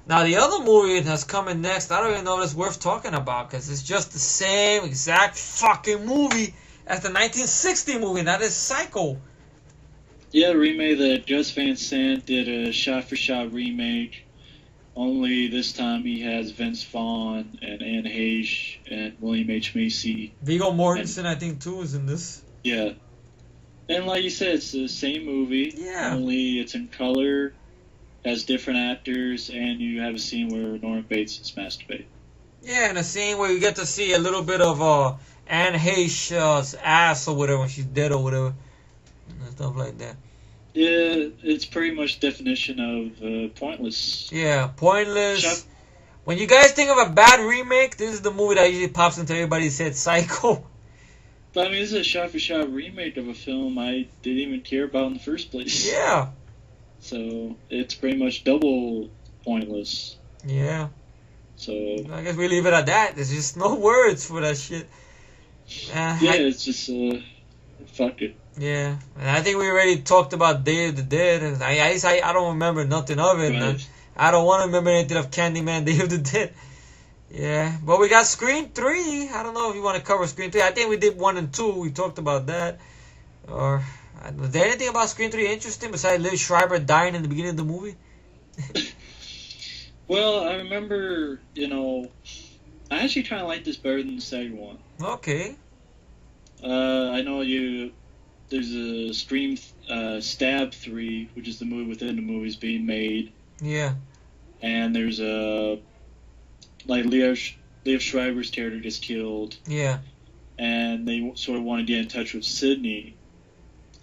Now the other movie that's coming next, I don't even know if it's worth talking about because it's just the same exact fucking movie as the 1960 movie. And that is Psycho. Yeah, remake that Gus Van Sant did a shot-for-shot remake. Only this time he has Vince Vaughn and Anne Heche and William H. Macy. Viggo Mortensen, I think, too, is in this. Yeah. And like you said, it's the same movie. Yeah. Only it's in color, has different actors, and you have a scene where Norman Bates is masturbating. Yeah, and a scene where you get to see a little bit of Anne Heche's ass or whatever when she's dead or whatever. And stuff like that. Yeah, it's pretty much definition of pointless. Yeah, pointless. When you guys think of a bad remake, this is the movie that usually pops into everybody's head, Psycho. But I mean, this is a shot-for-shot remake of a film I didn't even care about in the first place. Yeah. So, it's pretty much double pointless. Yeah. So I guess we leave it at that. There's just no words for that shit. It's just, fuck it. Yeah, and I think we already talked about Day of the Dead, and I don't remember nothing of it. Right. I don't want to remember anything of Candyman, Day of the Dead. Yeah, but we got Scream 3. I don't know if you want to cover Scream 3. I think we did 1 and 2. We talked about that. Or was there anything about Scream 3 interesting besides Liv Schreiber dying in the beginning of the movie? Well, I remember, I actually kind of like this better than the second one. Okay. I know there's a Scream Stab 3, which is the movie within the movies being made. Yeah. And there's Liev Schreiber's character gets killed. Yeah. And they sort of want to get in touch with Sydney.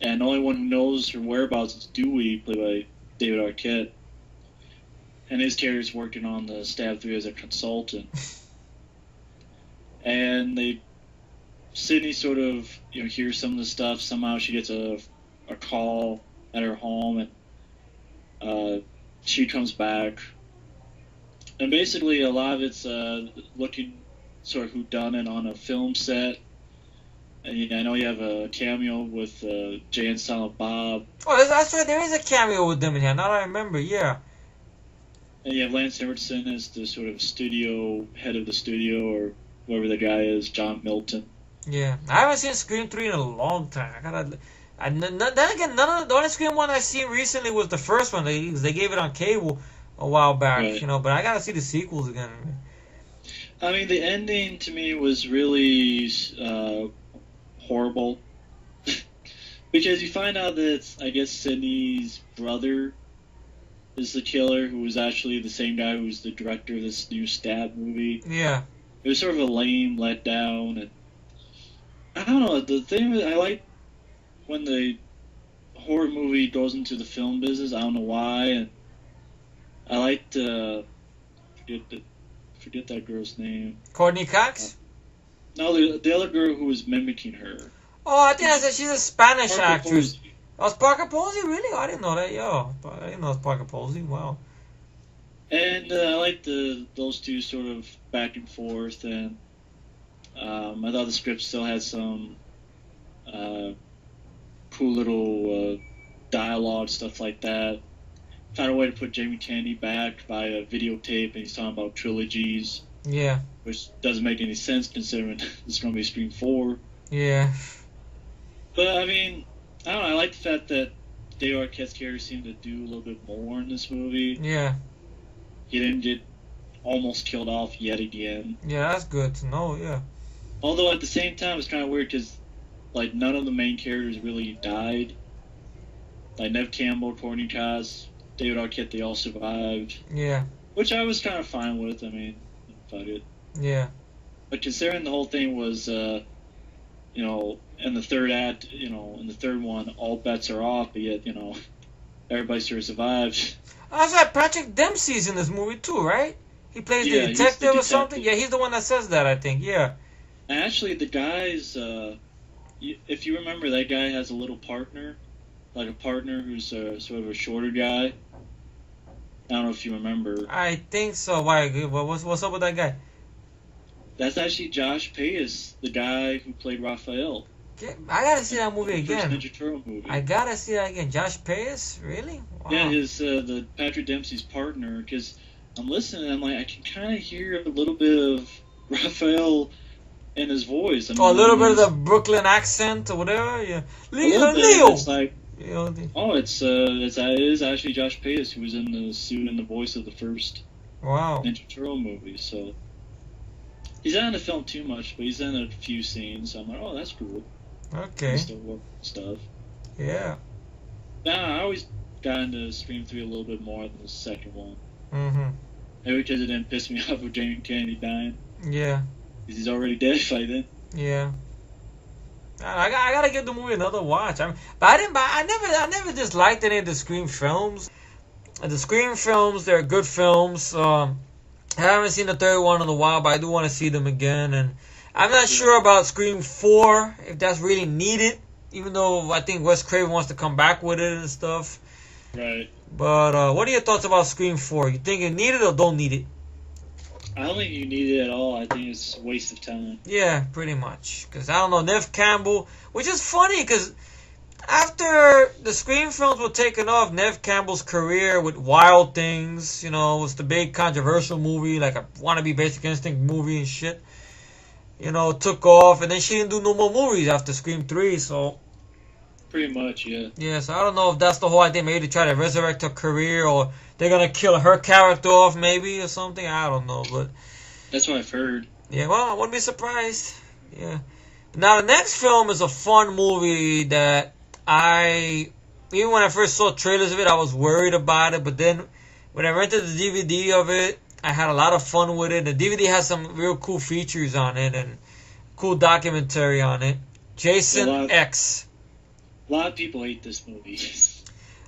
And the only one who knows her whereabouts is Dewey, played by David Arquette. And his character's working on the Stab 3 as a consultant. And Sydney sort of, hears some of the stuff. Somehow she gets a call at her home, and she comes back. And basically, a lot of it's looking sort of whodunit on a film set. And I know you have a cameo with Jay and Silent Bob. Oh, that's right. There is a cameo with them in here. Now that I remember, yeah. And you have Lance Henriksen as the sort of head of the studio, or whoever the guy is, John Milton. Yeah, I haven't seen Scream 3 in a long time. Then again, the only Scream one I've seen recently was the first one. They gave it on cable a while back, right. But I gotta see the sequels again. I mean, the ending to me was really horrible. Because you find out that it's, I guess, Sydney's brother is the killer, who was actually the same guy who was the director of this new Stab movie. Yeah. It was sort of a lame letdown, and I don't know, the thing I like when the horror movie goes into the film business, I don't know why, and I like to forget that girl's name. Courtney Cox? No, the other girl who was mimicking her. Oh, I think she's a Spanish Parker actress. Posey. Oh, it's Parker Posey? Really? Oh, I didn't know that. I didn't know it's Parker Posey. Wow. And I like those two sort of back and forth, and I thought the script still had some cool little dialogue, stuff like that. Found a way to put Jamie Kennedy back by a videotape, and he's talking about trilogies. Yeah. Which doesn't make any sense considering it's going to be Scream 4. Yeah. But, I mean, I don't know, I like the fact that David Arquette's character seemed to do a little bit more in this movie. Yeah. He didn't get almost killed off yet again. Yeah, that's good to know, yeah. Although at the same time, it's kind of weird because, none of the main characters really died. Like Neve Campbell, Courtney Cox, David Arquette, they all survived. Yeah. Which I was kind of fine with. I mean, fuck it. Yeah. But considering the whole thing was, in the third act, in the third one, all bets are off, but yet, everybody sort of survived. That's right, Patrick Dempsey's in this movie too, right? He plays the detective or something? Yeah, he's the one that says that, I think, yeah. And actually, the guy's, if you remember, that guy has a little partner, like a partner who's sort of a shorter guy. I don't know if you remember. I think so. Why? What's up with that guy? That's actually Josh Payas, the guy who played Raphael. I gotta see that movie The first again. Ninja Turtle movie. I gotta see that again. Josh Payas? Really? Wow. Yeah, his the Patrick Dempsey's partner, because I'm listening, and I'm like, I can kind of hear a little bit of Raphael in his voice. I mean, Oh, a little bit of the Brooklyn accent or whatever. Yeah, a little bit. Leo. It's like, You know, it is actually Josh Paytas who was in the suit and the voice of the first wow. Ninja Turtle movie. So he's not in the film too much, but he's in a few scenes. So I'm like, oh, that's cool. Okay. He's still working stuff. Yeah. Nah, I always got into Scream 3 a little bit more than the second one. Mm-hmm. Maybe because it didn't piss me off with Jamie Kennedy dying. Yeah. Because he's already dead by then. Yeah. I gotta give the movie another watch. I never disliked any of the Scream films. The Scream films, they're good films. I haven't seen the third one in a while, but I do want to see them again. And I'm not sure about Scream 4, if that's really needed. Even though I think Wes Craven wants to come back with it and stuff. Right. But what are your thoughts about Scream 4? You think you need it or don't need it? I don't think you need it at all. I think it's a waste of time. Yeah, pretty much. Because, I don't know, Neve Campbell, which is funny because after the Scream films were taken off, Neve Campbell's career with Wild Things, you know, was the big controversial movie, like a wannabe Basic Instinct movie and shit, you know, took off. And then she didn't do no more movies after Scream 3, so... Pretty much, yeah. Yeah, so I don't know if that's the whole idea. Maybe to try to resurrect her career, or they're gonna kill her character off, maybe, or something. I don't know, but that's what I've heard. Yeah, well, I wouldn't be surprised. Yeah. Now the next film is a fun movie that even when I first saw trailers of it, I was worried about it, but then when I rented the DVD of it, I had a lot of fun with it. The DVD has some real cool features on it and cool documentary on it. Jason X. A lot of people hate this movie.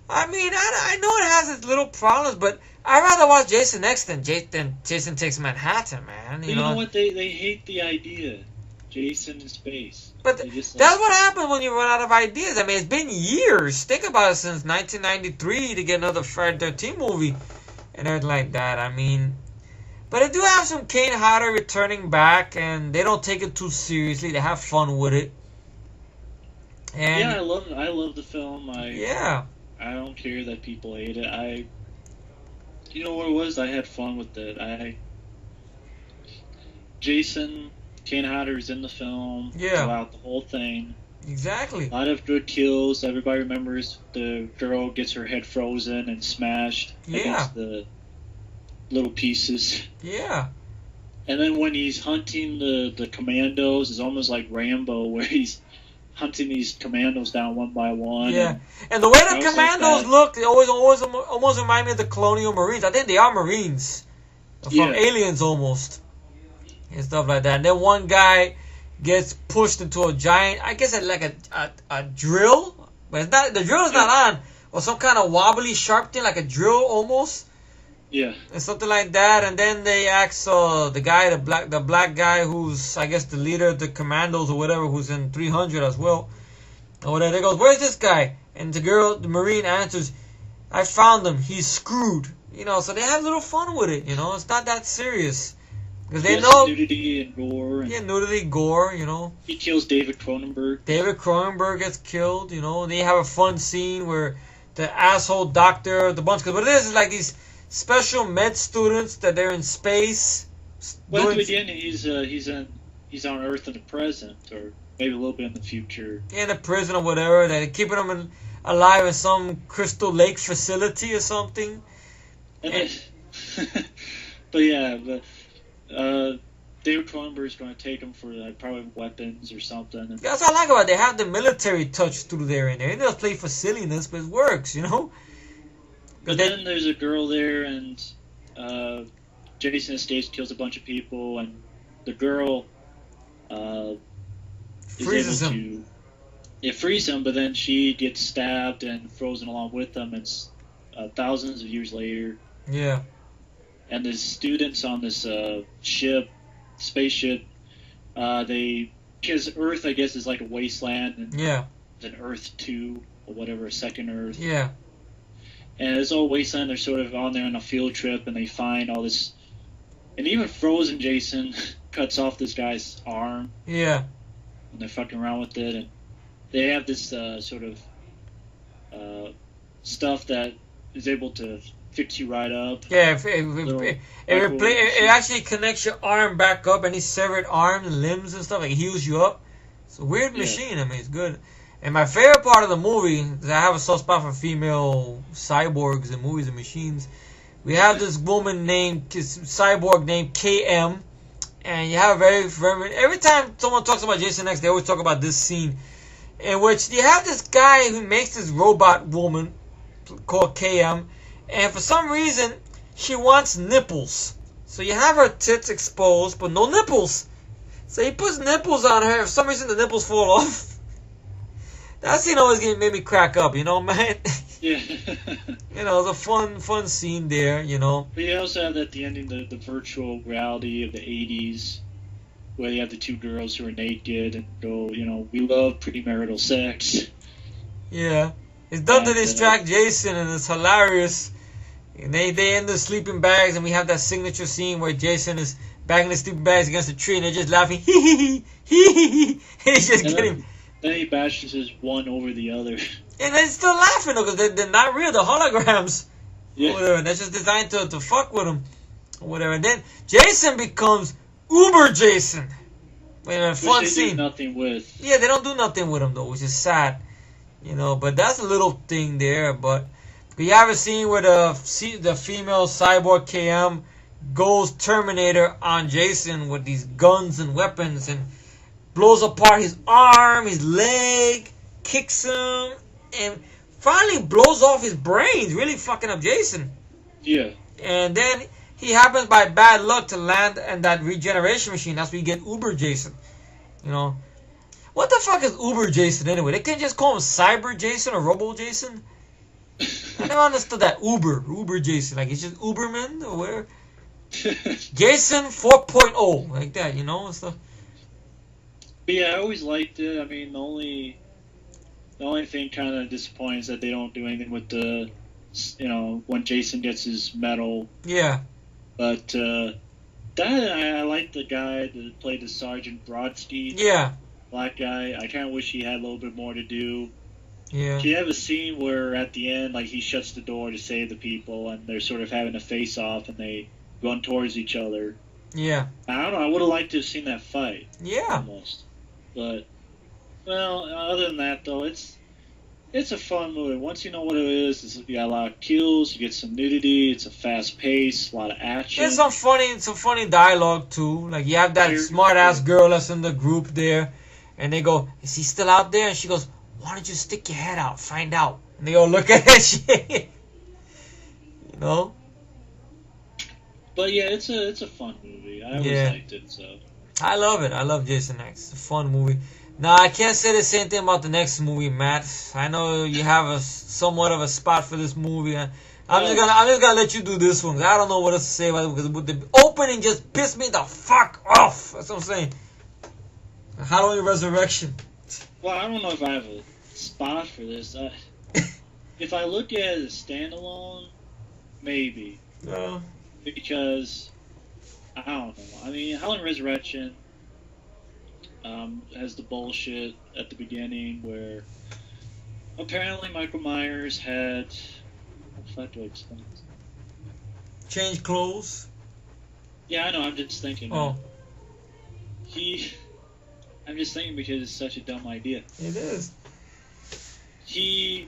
I mean, I know it has its little problems, but I'd rather watch Jason X than Jason Takes Manhattan, man. You know what? They hate the idea. Jason in space. But that's what happens when you run out of ideas. I mean, it's been years. Think about it, since 1993 to get another Friday 13 movie and everything like that. I mean, but they do have some Kane Hodder returning back, and they don't take it too seriously. They have fun with it. And yeah, I love the film. Yeah. I don't care that people hate it. You know what it was? I had fun with it. Jason Kane Hodder's in the film throughout the whole thing. Exactly. A lot of good kills. Everybody remembers the girl gets her head frozen and smashed against the little pieces. Yeah. And then when he's hunting the commandos, it's almost like Rambo, where he's hunting these commandos down one by one. Yeah, and the way the commandos look, they almost remind me of the Colonial Marines. I think they are Marines from Aliens almost, and stuff like that. And then one guy gets pushed into a giant, I guess like a drill, but it's not. The drill is not on, or some kind of wobbly sharp thing like a drill almost. Yeah. And something like that, and then they ask the black guy who's, I guess, the leader of the commandos or whatever, who's in 300 as well, or whatever. They goes, "Where's this guy?" And the Marine answers, "I found him. He's screwed." You know, so they have a little fun with it. You know, it's not that serious because they know nudity and gore. Nudity, gore. You know, he kills David Cronenberg. David Cronenberg gets killed. You know, they have a fun scene where the asshole doctor, the bunch, because what it is like these special med students that they're in space. Well, at the beginning, he's on Earth in the present, or maybe a little bit in the future. In a prison or whatever. They're keeping them alive in some Crystal Lake facility or something. But David Cronenberg's going to take them for probably weapons or something. That's what I like about it. They have the military touch through there in there. They just play for silliness, but it works, you know? But then there's a girl there, and Jason escapes, kills a bunch of people, and the girl freezes him. Frees him, but then she gets stabbed and frozen along with them. It's thousands of years later. Yeah. And the students on this spaceship, because Earth, I guess, is like a wasteland, and it's an Earth 2 or whatever, a second Earth. Yeah. And it's all wasteland. They're sort of on there on a field trip, and they find all this. And even frozen Jason cuts off this guy's arm. Yeah. And they're fucking around with it, and they have this sort of stuff that is able to fix you right up. Yeah, it actually connects your arm back up, any severed arms and limbs and stuff. Like, it heals you up. It's a weird machine. I mean, it's good. And my favorite part of the movie is I have a soft spot for female cyborgs in movies and machines. We have this woman cyborg named KM, and you have every time someone talks about Jason X, they always talk about this scene in which you have this guy who makes this robot woman called KM, and for some reason she wants nipples. So you have her tits exposed, but no nipples. So he puts nipples on her. For some reason the nipples fall off. That scene always made me crack up, man. Yeah. It's a fun scene there, But you also have at the ending the virtual reality of the 80s, where you have the two girls who are naked and go, we love premarital sex. Yeah. It's done to distract Jason, and it's hilarious. And they end the sleeping bags, and we have that signature scene where Jason is banging the sleeping bags against a tree, and they're just laughing. Hee hee hee. He's just kidding. Then he bashes his one over the other. And they're still laughing, though, because they're not real. They're holograms. Yeah. Or whatever. That's just designed to fuck with him. Or whatever. And then Jason becomes Uber Jason. Fun scene. Do nothing with. Yeah, they don't do nothing with him, though, which is sad. But that's a little thing there. But you have a scene where the female cyborg KM goes Terminator on Jason with these guns and weapons and blows apart his arm, his leg, kicks him, and finally blows off his brains, really fucking up Jason. Yeah. And then he happens by bad luck to land in that regeneration machine. That's where you get Uber Jason. What the fuck is Uber Jason anyway? They can't just call him Cyber Jason or Robo Jason? I never understood that. Uber Jason. Like, it's just Uberman or where? Jason 4.0. Like that, and stuff. But yeah, I always liked it. I mean, the only thing kind of disappointing is that they don't do anything with the, when Jason gets his medal. Yeah. But I like the guy that played the Sergeant Brodsky. Yeah. Black guy. I kind of wish he had a little bit more to do. Yeah. Do you have a scene where at the end, like, he shuts the door to save the people, and they're sort of having a face-off, and they run towards each other? Yeah. I don't know. I would have liked to have seen that fight. Yeah. Almost. But, well, other than that, though, it's a fun movie. Once you know what it is, you got a lot of kills, you get some nudity, it's a fast pace, a lot of action. There's some funny dialogue too. Like, you have that smart ass girl that's in the group there, and they go, "Is he still out there?" And she goes, "Why don't you stick your head out, find out?" And they go look at that shit. But yeah, it's a fun movie. I always liked it. So I love it. I love Jason X. It's a fun movie. Now, I can't say the same thing about the next movie, Matt. I know you have somewhat of a spot for this movie. I'm just gonna let you do this one. I don't know what else to say about it because the opening just pissed me the fuck off. That's what I'm saying. Halloween Resurrection. Well, I don't know if I have a spot for this. If I look at it as standalone, maybe. No. Because I don't know. I mean, Halloween Resurrection has the bullshit at the beginning where apparently Michael Myers had. How do I explain this? Change clothes. Yeah, I know. I'm just thinking. Oh. I'm just thinking because it's such a dumb idea. It is. He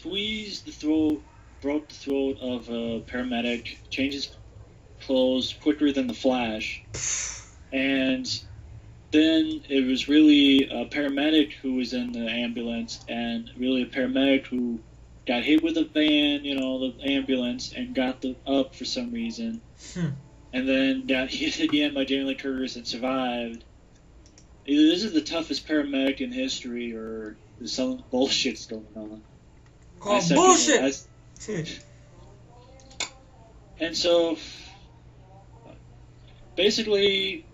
broke the throat of a paramedic, changed his clothes quicker than the Flash, and then it was really a paramedic who was in the ambulance, and really a paramedic who got hit with a van, the ambulance, and got up for some reason, and then got hit again by Jamie Lee Curtis and survived. Either this is the toughest paramedic in history, or there's some bullshit's going on. Called bullshit! And so, basically,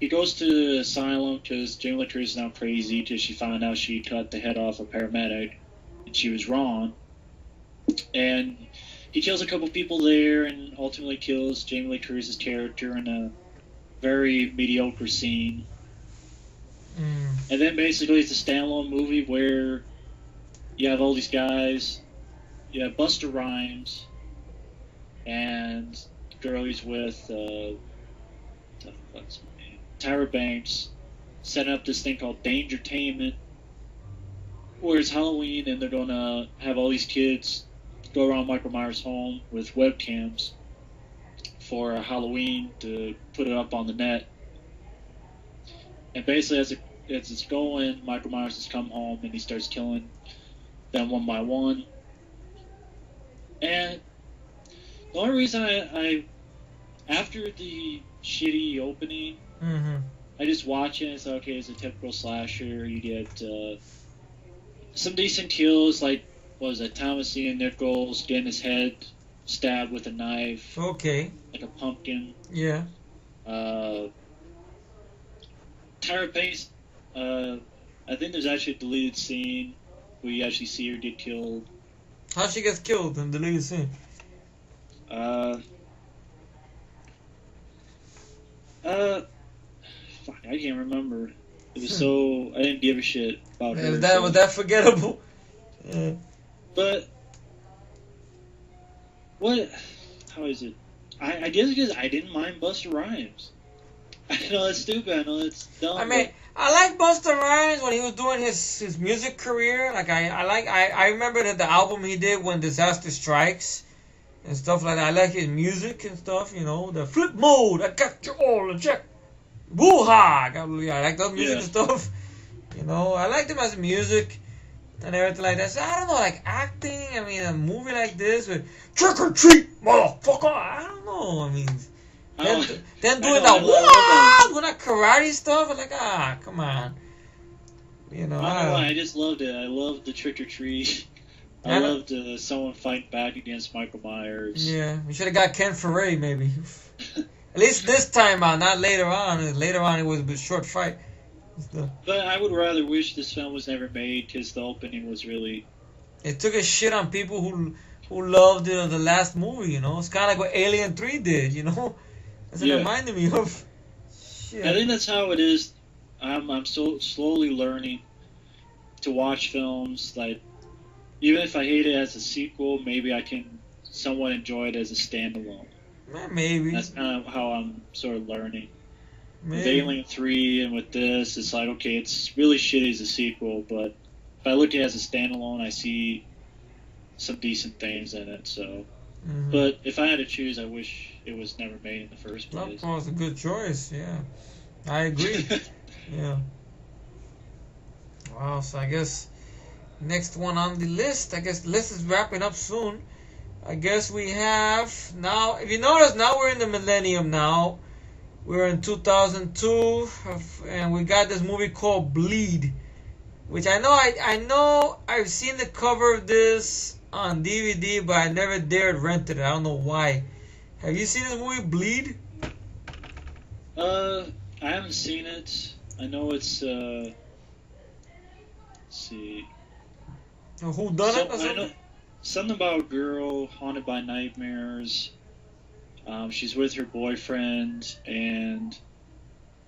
he goes to the asylum because Jamie Lee Curtis is now crazy because she found out she cut the head off a paramedic, and she was wrong. And he kills a couple people there, and ultimately kills Jamie Lee Curtis' character in a very mediocre scene. And then basically it's a standalone movie where you have all these guys. You have Busta Rhymes, and the girl he's with, Tyra Banks, setting up this thing called Dangertainment, where it's Halloween and they're gonna have all these kids go around Michael Myers' home with webcams for Halloween to put it up on the net. And basically, as it's going, Michael Myers has come home and he starts killing them one by one. And the only reason I after the shitty opening, I just watch it and it's like, okay, it's a typical slasher. You get some decent kills, like, what was it, Thomas Ian Nichols getting his head stabbed with a knife. Okay. Like a pumpkin. Yeah. Tyra Banks, I think there's actually a deleted scene where you actually see her get killed. How she gets killed in the deleted scene? Fuck, I can't remember. It was so, I didn't give a shit about her. Was that forgettable? Yeah. But, how is it? I guess because I didn't mind Busta Rhymes. I know that's stupid, I know that's dumb. I mean, I like Busta Rhymes when he was doing his music career. Like, I remember that the album he did when Disaster Strikes and stuff like that. I like his music and stuff, you know. The flip mode, I got you all in check. Woo-ha! I like those music and stuff. You know, I liked him as music and everything like that. So I don't know, like acting, I mean, a movie like this with trick or treat, motherfucker. I don't know, I mean, then doing that karate stuff, I'm like, come on. You know, I just loved it. I loved the trick or treat. I loved someone fighting back against Michael Myers. Yeah, we should have got Ken Foray maybe. At least this time out, not later on. Later on, it was a short fight. But I would rather wish this film was never made because the opening was really... It took a shit on people who loved the last movie, you know? It's kind of like what Alien 3 did, you know? That's what it reminded me of. Shit. I think that's how it is. I'm so slowly learning to watch films. Like, even if I hate it as a sequel, maybe I can somewhat enjoy it as a standalone. Maybe. That's kind of how I'm sort of learning. Maybe. With Alien 3 and with this, it's like, okay, it's really shitty as a sequel, but if I look at it as a standalone, I see some decent things in it, so... But if I had to choose, I wish it was never made in the first place. That was a good choice, yeah. I agree. Yeah. Wow, so I guess next one on the list, I guess the list is wrapping up soon. I guess we have now, if you notice, now we're in the millennium now. We're in 2002, and we got this movie called Bleed, which I know I've seen the cover of this on DVD, but I never dared rent it. I don't know why. Have you seen this movie, Bleed? I haven't seen it. I know it's let's see. Who done it or something? I know something about a girl haunted by nightmares. She's with her boyfriend, and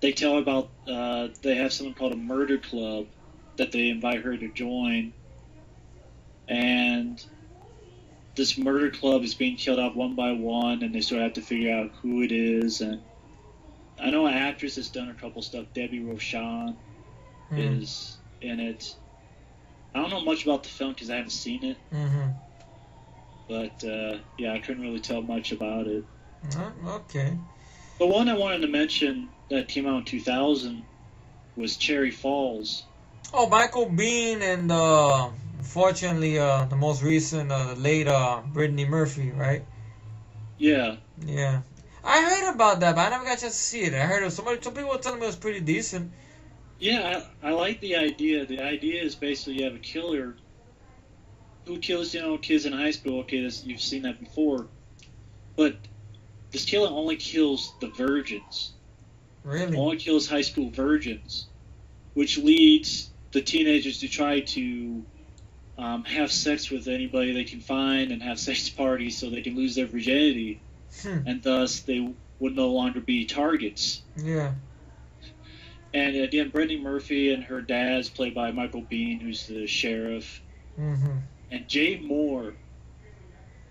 they tell her about they have something called a murder club that they invite her to join, and this murder club is being killed off one by one, and they sort of have to figure out who it is. And I know an actress that's done a couple stuff. Debbie Rochon is in it. I don't know much about the film because I haven't seen it. But yeah, I couldn't really tell much about it. Okay. The one I wanted to mention that came out in 2000 was Cherry Falls. Oh, Michael Biehn and unfortunately the most recent, late Brittany Murphy, right? Yeah. Yeah. I heard about that, but I never got a chance to see it. I heard of some people were telling me it was pretty decent. Yeah, I like the idea. The idea is basically you have a killer who kills, kids in high school. Okay, you've seen that before. But this killer only kills the virgins. Really? Only kills high school virgins, which leads the teenagers to try to have sex with anybody they can find and have sex parties so they can lose their virginity. And thus they would no longer be targets. Yeah. And again, Brittany Murphy and her dad's played by Michael Biehn, who's the sheriff. And Jay Moore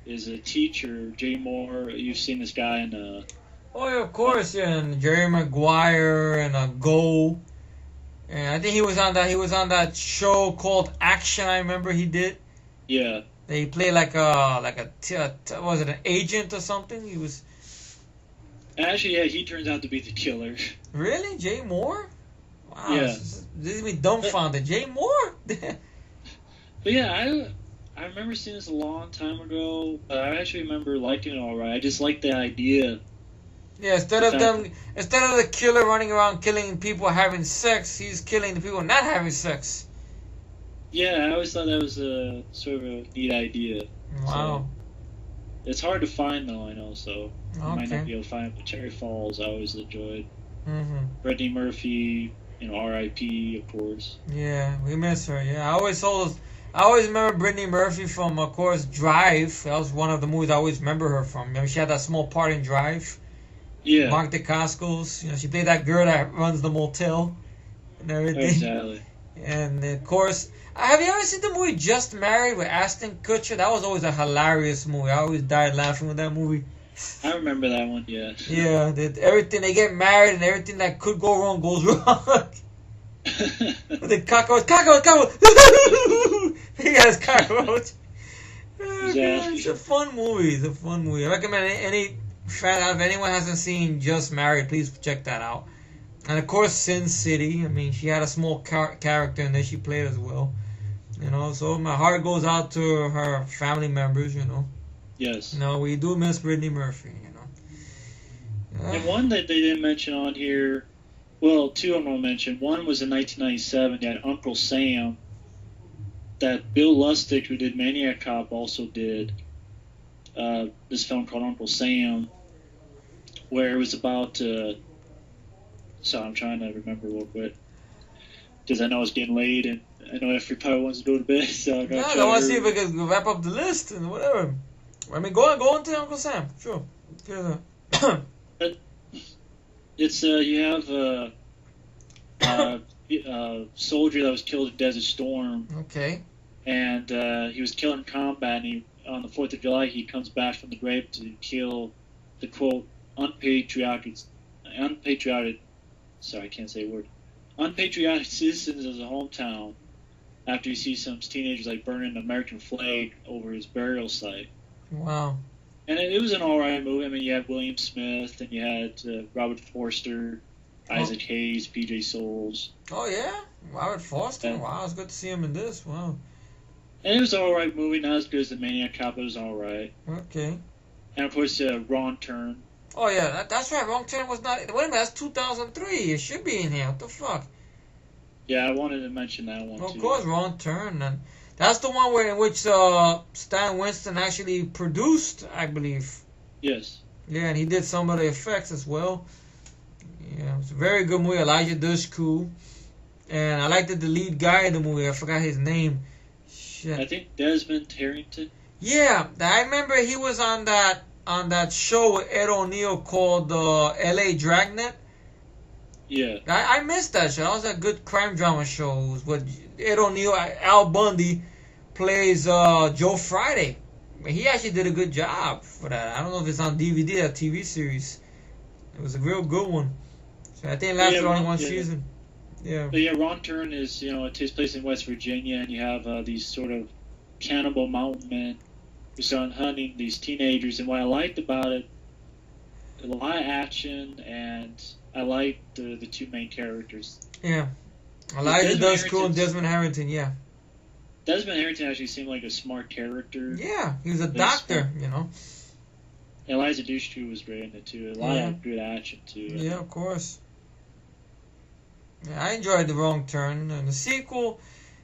is a teacher, Jay Moore. You've seen this guy in Oh, yeah, of course, yeah, and Jerry Maguire and Go. And I think he was on that. He was on that show called Action. I remember he did. yeah. He played was it an agent or something? He was Actually, yeah, he turns out to be the killer. really Jay Moore. Wow, Yeah. this is me dumbfounded. Jay Moore. But yeah, I remember seeing this a long time ago. But I actually remember liking it all right. I just liked the idea. Yeah, instead of the killer running around killing people having sex, he's killing the people not having sex. Yeah, I always thought that was a sort of a neat idea. Wow. So, it's hard to find though, I know. So you might Okay. not be able to find it. But Cherry Falls, I always enjoyed. Mhm. Brittany Murphy, R.I.P. of course. Yeah, we miss her. Yeah, I always remember Brittany Murphy from, of course, Drive. That was one of the movies I always remember her from. Remember, she had that small part in Drive. Yeah, Mark Dacascos. She played that girl that runs the motel and everything. exactly. And of course, have you ever seen the movie Just Married with Ashton Kutcher? That was always a hilarious movie. I always died laughing with that movie. I remember that one. Yeah. Yeah, everything they get married and everything that could go wrong goes wrong. The cockroach. He has cockroach. Oh, God, it's a fun movie. It's a fun movie. I recommend any fan. If anyone hasn't seen Just Married, please check that out. And of course, Sin City. I mean, she had a small character in there. She played as well. So my heart goes out to her family members. Yes. We do miss Brittany Murphy. And one that they didn't mention on here. Well, two I'm going to mention. One was in 1997. That Uncle Sam. That Bill Lustig, who did Maniac Cop, also did this film called Uncle Sam, where it was about. So I'm trying to remember real quick because I know it's getting late and I know everybody wants to go to bed. So I want to see if we can wrap up the list and whatever. I mean, go on to Uncle Sam. Sure. It's you have a soldier that was killed in Desert Storm. Okay. And he was killed in combat. And on the 4th of July, he comes back from the grave to kill the quote unpatriotic. Sorry, I can't say a word. Unpatriotic citizens of the hometown. After you see some teenagers burning an American flag over his burial site. Wow. And it was an alright movie. I mean, you had William Smith, and you had Robert Forster, Isaac Hayes, P.J. Souls. Oh yeah, Robert Forster. Wow, it's good to see him in this. Wow. And it was an alright movie, not as good as the Maniac Cop, but it was alright. Okay. And of course, Wrong Turn. Oh yeah, that's right. Wrong Turn was not. Wait a minute, that's 2003. It should be in here. What the fuck? Yeah, I wanted to mention that one too. Of course, Wrong Turn. And that's the one in which Stan Winston actually produced, I believe. Yes. Yeah, and he did some of the effects as well. Yeah, it's a very good movie. Elijah Dushku. And I liked the lead guy in the movie. I forgot his name. Shit. I think Desmond Harrington. Yeah, I remember he was on that show with Ed O'Neill called L.A. Dragnet. Yeah. I missed that show. That was a good crime drama show. With Ed O'Neill, Al Bundy plays Joe Friday. He actually did a good job for that. I don't know if it's on DVD, that TV series. It was a real good one. So I think it lasted only one season. Yeah. But yeah, Wrong Turn is, it takes place in West Virginia, and you have these sort of cannibal mountain men who start hunting these teenagers. And what I liked about it, a lot of action, and I liked the two main characters. Yeah. Elijah Dushku and Desmond Harrington, yeah. Desmond Harrington actually seemed like a smart character. Yeah, he was a doctor, Elijah Dushku was great in it too. A lot of good action too. Yeah, of course. Yeah, I enjoyed The Wrong Turn, and the sequel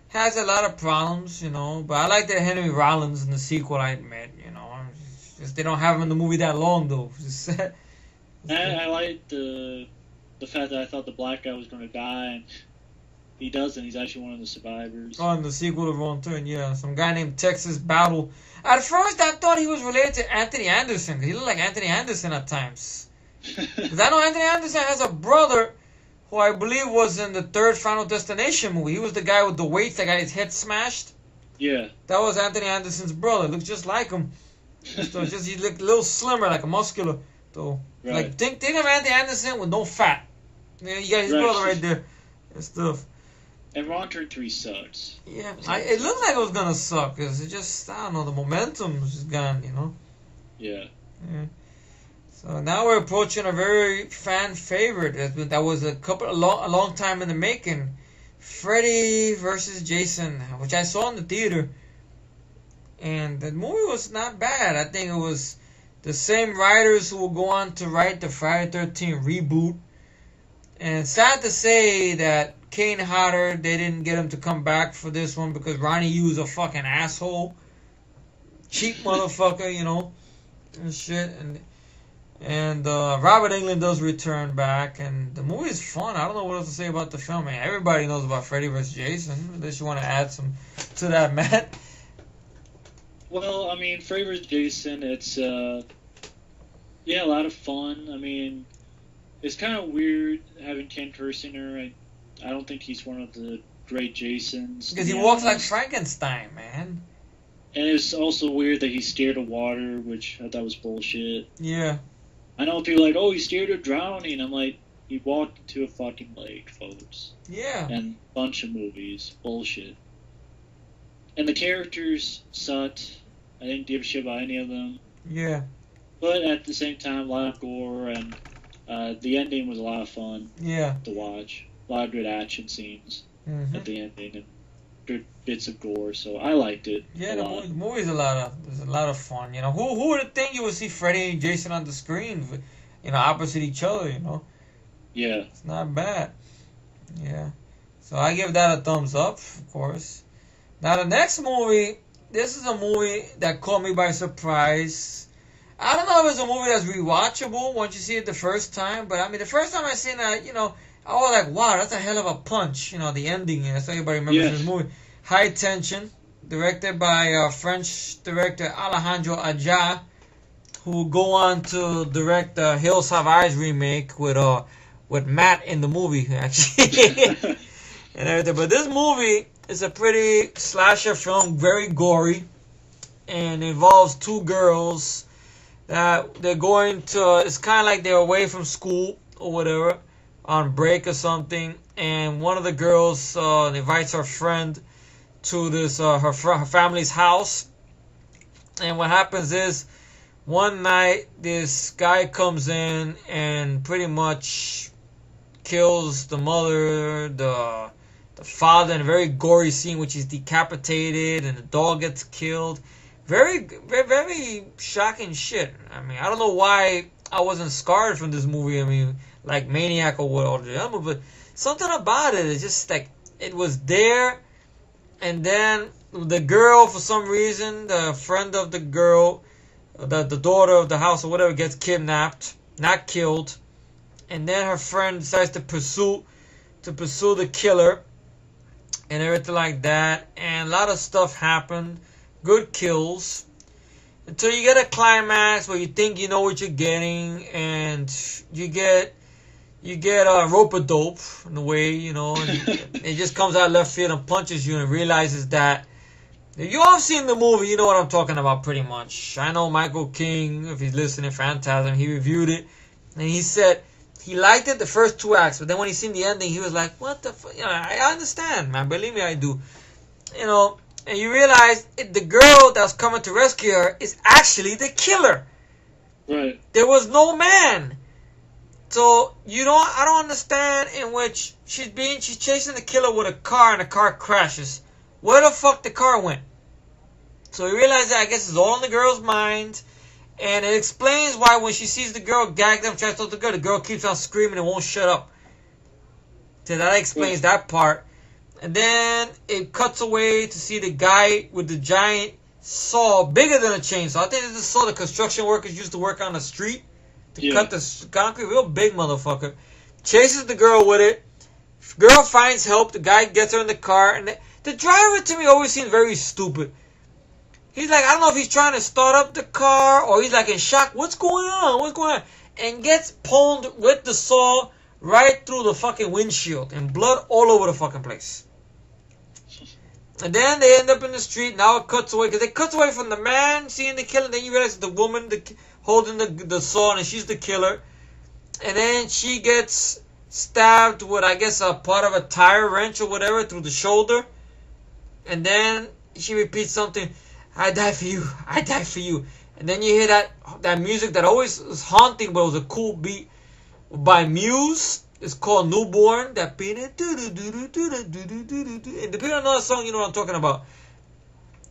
has a lot of problems, but I like that Henry Rollins in the sequel, I admit, It's just they don't have him in the movie that long, though. I liked the fact that I thought the black guy was going to die, and he doesn't. He's actually one of the survivors. Oh, in the sequel to Wrong Turn, yeah. Some guy named Texas Battle. At first, I thought he was related to Anthony Anderson, because he looked like Anthony Anderson at times. Because I know Anthony Anderson has a brother who I believe was in the third Final Destination movie. He was the guy with the weights that got his head smashed. Yeah. That was Anthony Anderson's brother. Looks just like him. So just he looked a little slimmer, like a muscular. So Right. like think of Anthony Anderson with no fat. Yeah, you got his brother right there and stuff. And Ron Turn 3 sucks. Yeah, it looked like it was gonna suck because it just I don't know the momentum was just gone, you know. Yeah. Yeah. So now we're approaching a very fan favorite that was a long time in the making. Freddy versus Jason, which I saw in the theater, and the movie was not bad. I think it was the same writers who will go on to write the Friday 13 reboot. And sad to say that Kane Hodder, they didn't get him to come back for this one because Ronnie Yu's a fucking asshole, cheap motherfucker, you know, and shit. And Robert Englund does return back, and the movie is fun. I don't know what else to say about the film, man. Everybody knows about Freddy vs. Jason. Unless you want to add some to that, Matt. Well, I mean, Freddy vs. Jason, it's, a lot of fun. I mean, it's kind of weird having Ken Kirsinger. I don't think he's one of the great Jasons. Because he walks like Frankenstein, man. And it's also weird that he's scared of water, which I thought was bullshit. Yeah. I know people are like, oh, he's scared of drowning. I'm like, he walked into a fucking lake, folks. Yeah. And a bunch of movies. Bullshit. And the characters sucked. I didn't give a shit about any of them. Yeah. But at the same time, a lot of gore, and the ending was a lot of fun to watch. A lot of good action scenes at the ending, and good bits of gore, so I liked it. Yeah, the movie's a lot of fun. You know, who would think you would see Freddy and Jason on the screen, you know, opposite each other? You know. Yeah. It's not bad. Yeah. So I give that a thumbs up, of course. Now the next movie, this is a movie that caught me by surprise. I don't know if it's a movie that's rewatchable once you see it the first time, but I mean the first time I seen that, you know, I was like, wow, that's a hell of a punch. You know, the ending. That's how everybody remembers this movie. High Tension, directed by French director Alejandro Aja, who will go on to direct the Hills Have Eyes remake with Matt in the movie, actually. And everything. But this movie is a pretty slasher film, very gory, and involves two girls that they're going to, it's kind of like they're away from school or whatever, on break or something, and one of the girls invites her friend to this her family's house, and what happens is one night this guy comes in and pretty much kills the mother, the father, in a very gory scene, which is decapitated, and the dog gets killed. Very, very, very shocking shit. I mean, I don't know why I wasn't scarred from this movie. I mean, like Maniac or whatever, but something about it, it's just like, it was there, and then the girl, for some reason, the friend of the girl, the daughter of the house or whatever, gets kidnapped, not killed, and then her friend decides to pursue the killer, and everything like that, and a lot of stuff happened, good kills, until you get a climax where you think you know what you're getting, and you get a rope-a-dope in a way, you know, and it just comes out left field and punches you and realizes that, if you all have seen the movie, you know what I'm talking about pretty much. I know Michael King, if he's listening, Phantasm, he reviewed it, and he said he liked it the first two acts, but then when he seen the ending, he was like, what the fuck, you know, I understand, man, believe me, I do, you know, and you realize the girl that's coming to rescue her is actually the killer. Right. There was no man. So I don't understand in which she's chasing the killer with a car and the car crashes. Where the fuck the car went? So you realize that I guess it's all in the girl's mind, and it explains why when she sees the girl gagged up, tries to talk to the girl keeps on screaming and won't shut up. So that explains that part. And then it cuts away to see the guy with the giant saw, bigger than a chainsaw. I think this is saw the construction workers used to work on the street to cut the concrete. Real big motherfucker. Chases the girl with it. Girl finds help. The guy gets her in the car. And the driver to me always seems very stupid. He's like, I don't know if he's trying to start up the car or he's like in shock. What's going on? What's going on? And gets pwned with the saw right through the fucking windshield and blood all over the fucking place. And then they end up in the street. Now it cuts away, because it cuts away from the man seeing the killer. Then you realize the woman holding the saw, and she's the killer. And then she gets stabbed with, I guess, a part of a tire wrench or whatever through the shoulder. And then she repeats something, "I die for you, I die for you." And then you hear that music that always was haunting, but it was a cool beat by Muse. It's called Newborn. That beat. And if you don't know the song, you know what I'm talking about.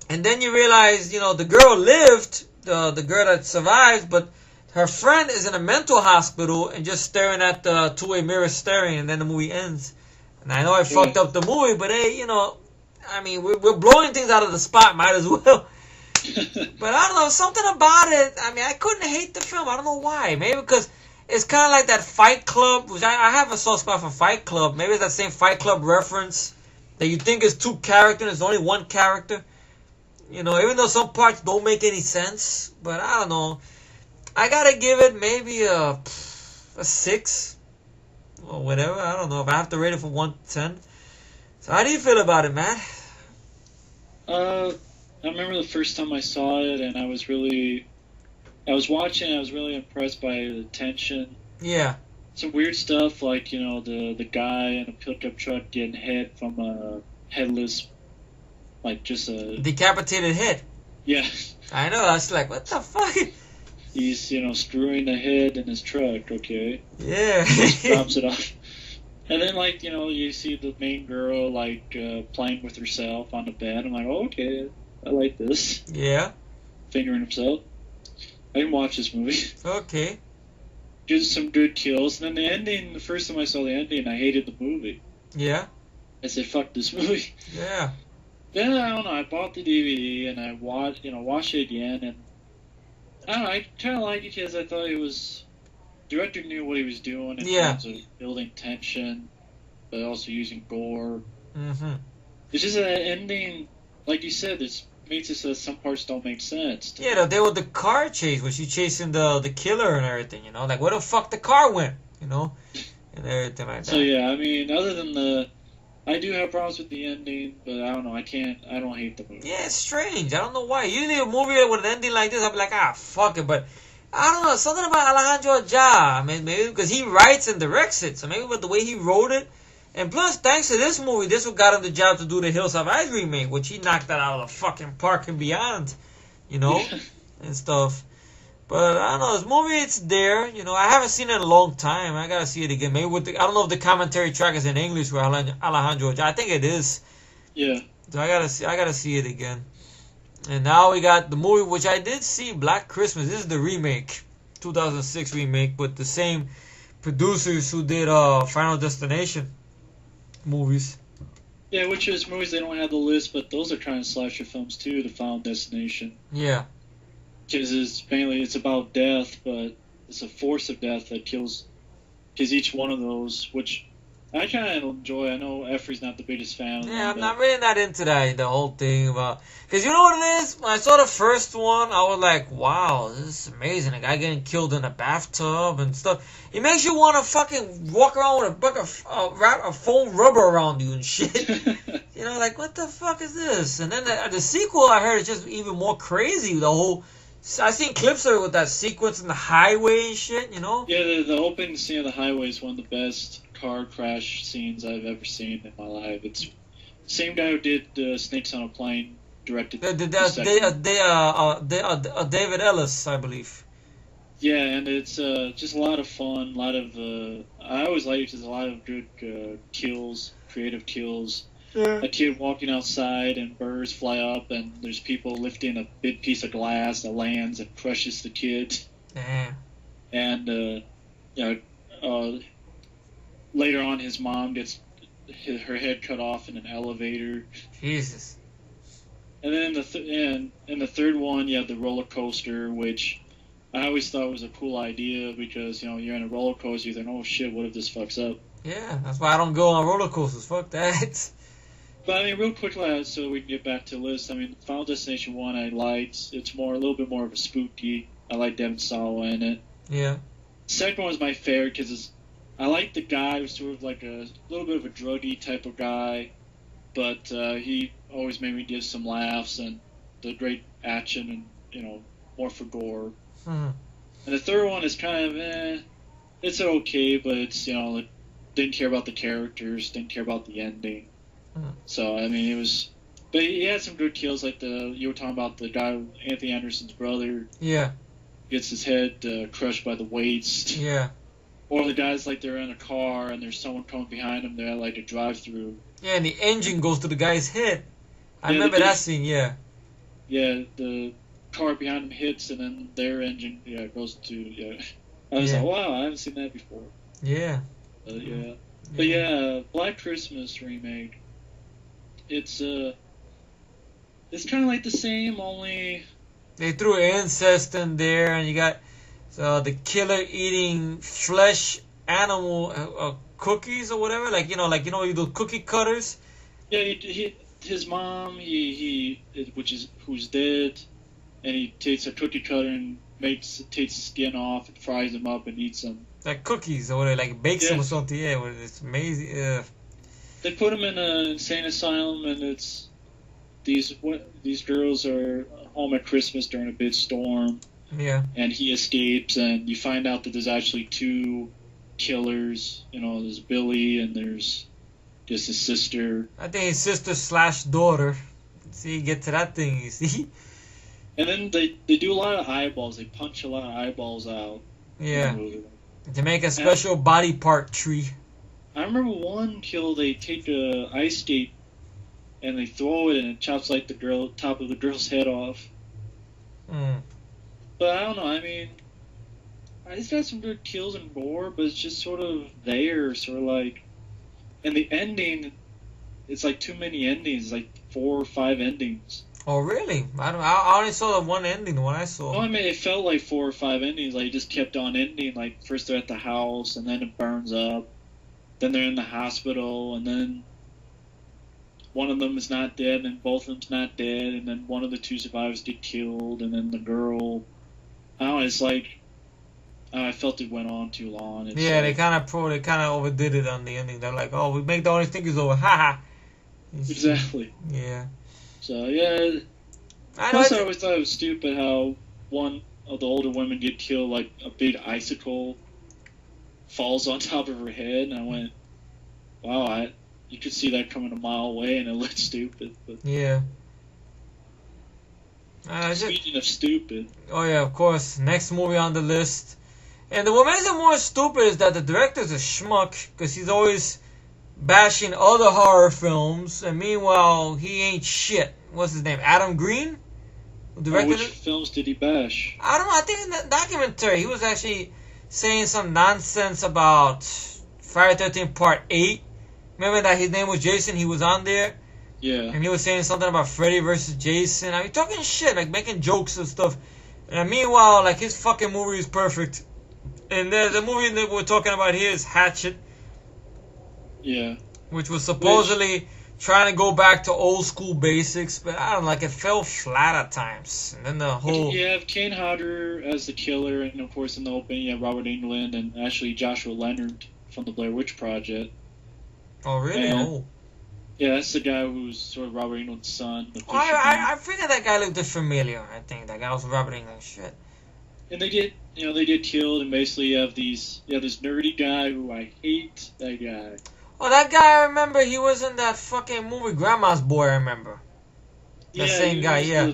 And then you realize, the girl lived, the girl that survived, but her friend is in a mental hospital and just staring at the two-way mirror staring, and then the movie ends. And I know I fucked up the movie, but hey, I mean, we're blowing things out of the spot, might as well. But I don't know, something about it. I mean, I couldn't hate the film. I don't know why. Maybe because it's kind of like that Fight Club, which I have a soft spot for Fight Club. Maybe it's that same Fight Club reference that you think is two characters, it's only one character. Even though some parts don't make any sense. But I don't know. I gotta give it maybe a 6 or whatever. I don't know if I have to rate it from 1 to 10. So how do you feel about it, Matt? I remember the first time I saw it, and I was really impressed by the tension. Yeah. Some weird stuff like, the guy in a pickup truck getting hit from a headless, like just a... decapitated head. Yeah. I know, I was like, what the fuck? He's, screwing the head in his truck, okay? Yeah. Just drops it off. And then, you see the main girl, playing with herself on the bed. I'm like, oh, okay, I like this. Yeah. Fingering himself. I can watch this movie. Okay. Gives some good kills. And then the ending, the first time I saw the ending, I hated the movie. Yeah. I said, fuck this movie. Yeah. Then, I don't know, I bought the DVD and I watched it again. And I don't know, I kind of liked it because I thought director knew what he was doing in terms of building tension, but also using gore. Mm-hmm. It's just that ending, like you said, it makes it so that some parts don't make sense. Yeah, they were the car chase, where she chasing the killer and everything, like where the fuck the car went, and everything like that. So yeah, I mean, other than I do have problems with the ending, but I don't know, I don't hate the movie. Yeah, it's strange. I don't know why. Usually a movie with an ending like this, I'll be like, fuck it, but I don't know, something about Alejandro Ajah. I mean, maybe because he writes and directs it, so maybe with the way he wrote it. And plus, thanks to this movie, this what got him the job to do the Hills Have Eyes remake, which he knocked that out of the fucking park and beyond, and stuff. But I don't know, this movie, it's there. I haven't seen it in a long time. I gotta see it again. Maybe I don't know if the commentary track is in English for Alejandro Ajah. I think it is. Yeah. So I gotta see it again. And now we got the movie, which I did see, Black Christmas. This is the remake, 2006 remake, with the same producers who did Final Destination movies. Yeah, which is movies they don't have the list, but those are kind of slasher films too, the Final Destination. Yeah. Because it's about death, but it's a force of death that kills each one of those, which I kind of enjoy. I know Effrey's not the biggest fan. Yeah, I'm not really not into that, the whole thing about... Because you know what it is? When I saw the first one, I was like, wow, this is amazing. A guy getting killed in a bathtub and stuff. It makes you want to fucking walk around with a bucket of foam rubber around you and shit. Like, what the fuck is this? And then the sequel, I heard, is just even more crazy. The whole... I seen clips of it with that sequence in the highway and shit, Yeah, the opening scene of the highway is one of the best car crash scenes I've ever seen in my life. It's same guy who did Snakes on a Plane directed David Ellis, I believe. Yeah, and it's just a lot of fun, a lot of I always like there's a lot of good kills, creative kills. Yeah. A kid walking outside and birds fly up and there's people lifting a big piece of glass that lands and crushes the kid. Damn. And later on, his mom gets her head cut off in an elevator. Jesus. And then in the third one, you have the roller coaster, which I always thought was a cool idea because you're in a roller coaster, you think, oh shit, what if this fucks up? Yeah, that's why I don't go on roller coasters. Fuck that. But I mean, real quickly, so we can get back to the list. I mean, Final Destination 1 I liked. It's a little bit more of a spooky. I like Devon Sawa in it. Yeah. Second one was my favorite because I like the guy who's sort of like a little bit of a druggy type of guy, but he always made me give some laughs, and the great action, and more for gore. Hmm. And the third one is kind of it's okay, but it's it didn't care about the characters, didn't care about the ending. So I mean, it was, but he had some good kills, like you were talking about the guy, Anthony Anderson's brother. Yeah. Gets his head crushed by the weights. Yeah. Or the guy's like they're in a car and there's someone coming behind them. They're at like a drive-through. Yeah, and the engine goes to the guy's head. I remember that scene. Yeah. Yeah, the car behind them hits, and then their engine goes to I was like, wow, I haven't seen that before. Yeah. Yeah. But yeah, Black Christmas remake. It's kind of like the same, only they threw incest in there, and you got the killer eating flesh animal cookies or whatever, like those cookie cutters. Yeah, his mom, who's dead, and he takes a cookie cutter and takes the skin off and fries them up and eats them. Like cookies or whatever, like bakes them or something. Yeah, it's amazing. They put him in an insane asylum, and it's these girls are home at Christmas during a big storm. Yeah. And he escapes, and you find out that there's actually two killers. There's Billy, and there's just his sister. I think his sister/daughter. See, get to that thing, you see. And then they do a lot of eyeballs. They punch a lot of eyeballs out. Yeah. To make a special body part tree. I remember one kill. They take a ice skate and they throw it, and it chops like the top of the girl's head off. But I don't know. I mean, it's got some good kills and gore, but it's just sort of there, sort of like. And the ending, it's like too many endings, like 4 or 5 endings. Oh really? I only saw the one ending, the one I saw. No, I mean it felt like 4 or 5 endings. Like it just kept on ending. Like first they're at the house, and then it burns up. Then they're in the hospital, and then one of them is not dead, and both of them's not dead, and then one of the 2 survivors get killed, and then the girl. I don't know. It's like I felt it went on too long. Yeah, they kind of overdid it on the ending. They're like, oh, we make the only thing is over, haha. Exactly. Yeah. So yeah. Plus, I always thought it was stupid how one of the older women get killed, like a big icicle falls on top of her head, and I went, wow, you could see that coming a mile away, and it looked stupid. But yeah. Speaking of stupid. Oh yeah, of course. Next movie on the list. And what makes it more stupid is that the director's a schmuck, because he's always bashing other horror films, and meanwhile, he ain't shit. What's his name? Adam Green? Who directed which films did he bash? I don't know. I think in the documentary, he was actually saying some nonsense about Friday 13th Part 8. Remember that his name was Jason? He was on there? Yeah. And he was saying something about Freddy versus Jason. I mean, talking shit, like making jokes and stuff. And meanwhile, like, his fucking movie is perfect. And the movie that we're talking about here is Hatchet. Yeah. Which was supposedly trying to go back to old school basics, but I don't know, like, it fell flat at times. And then the whole... You have Kane Hodder as the killer, and of course in the opening you have Robert Englund and actually Joshua Leonard from the Blair Witch Project. Oh, really? And, yeah, that's the guy who's sort of Robert Englund's son. I figured that guy looked familiar. I think that guy was Robert Englund. Shit. And they get killed, and basically you have this nerdy guy who I hate. That guy. Oh, that guy, I remember, he was in that fucking movie, Grandma's Boy, I remember. The same guy, yeah.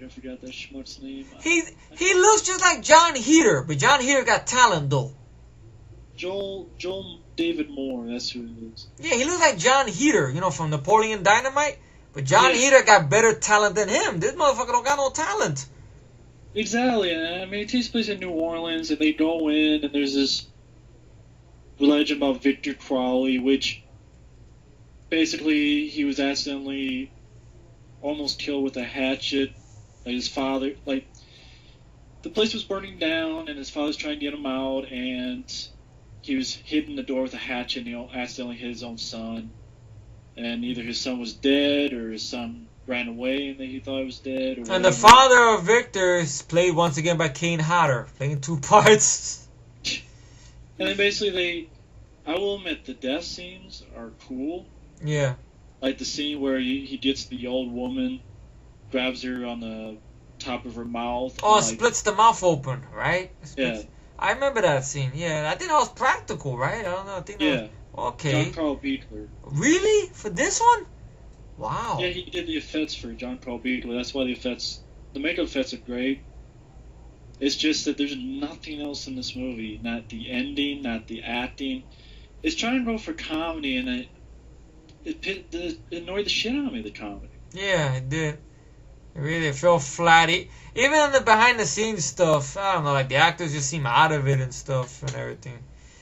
I forgot that schmuck's name. He looks just like John Heater, but John Heater got talent, though. Joel David Moore, that's who it is. Yeah, he looks like John Heater, from Napoleon Dynamite. But John Heater got better talent than him. This motherfucker don't got no talent. Exactly. I mean, it takes place in New Orleans, and they go in, and there's this legend about Victor Crowley, which basically he was accidentally almost killed with a hatchet. Like his father, the place was burning down, and his father's trying to get him out, and he was hitting the door with a hatchet, and he accidentally hit his own son. And either his son was dead, or his son ran away and he thought he was dead. Or and the father of Victor is played once again by Kane Hodder, playing 2 parts. And then basically I will admit, the death scenes are cool. Yeah. Like the scene where he gets the old woman, grabs her on the top of her mouth. Oh, and, like, splits the mouth open, right? yeah. I remember that scene. Yeah, I think that was practical, right? I don't know. I think that Yeah. was, okay. John Carl Beekler. Really? For this one? Wow. Yeah, he did the effects for John Carl Beekler. That's why the makeup effects are great. It's just that there's nothing else in this movie. Not the ending, not the acting. It's trying to go for comedy, and it annoyed the shit out of me, the comedy. Yeah, it did. It really felt flat. Even on the behind the scenes stuff, I don't know, like the actors just seem out of it and stuff and everything.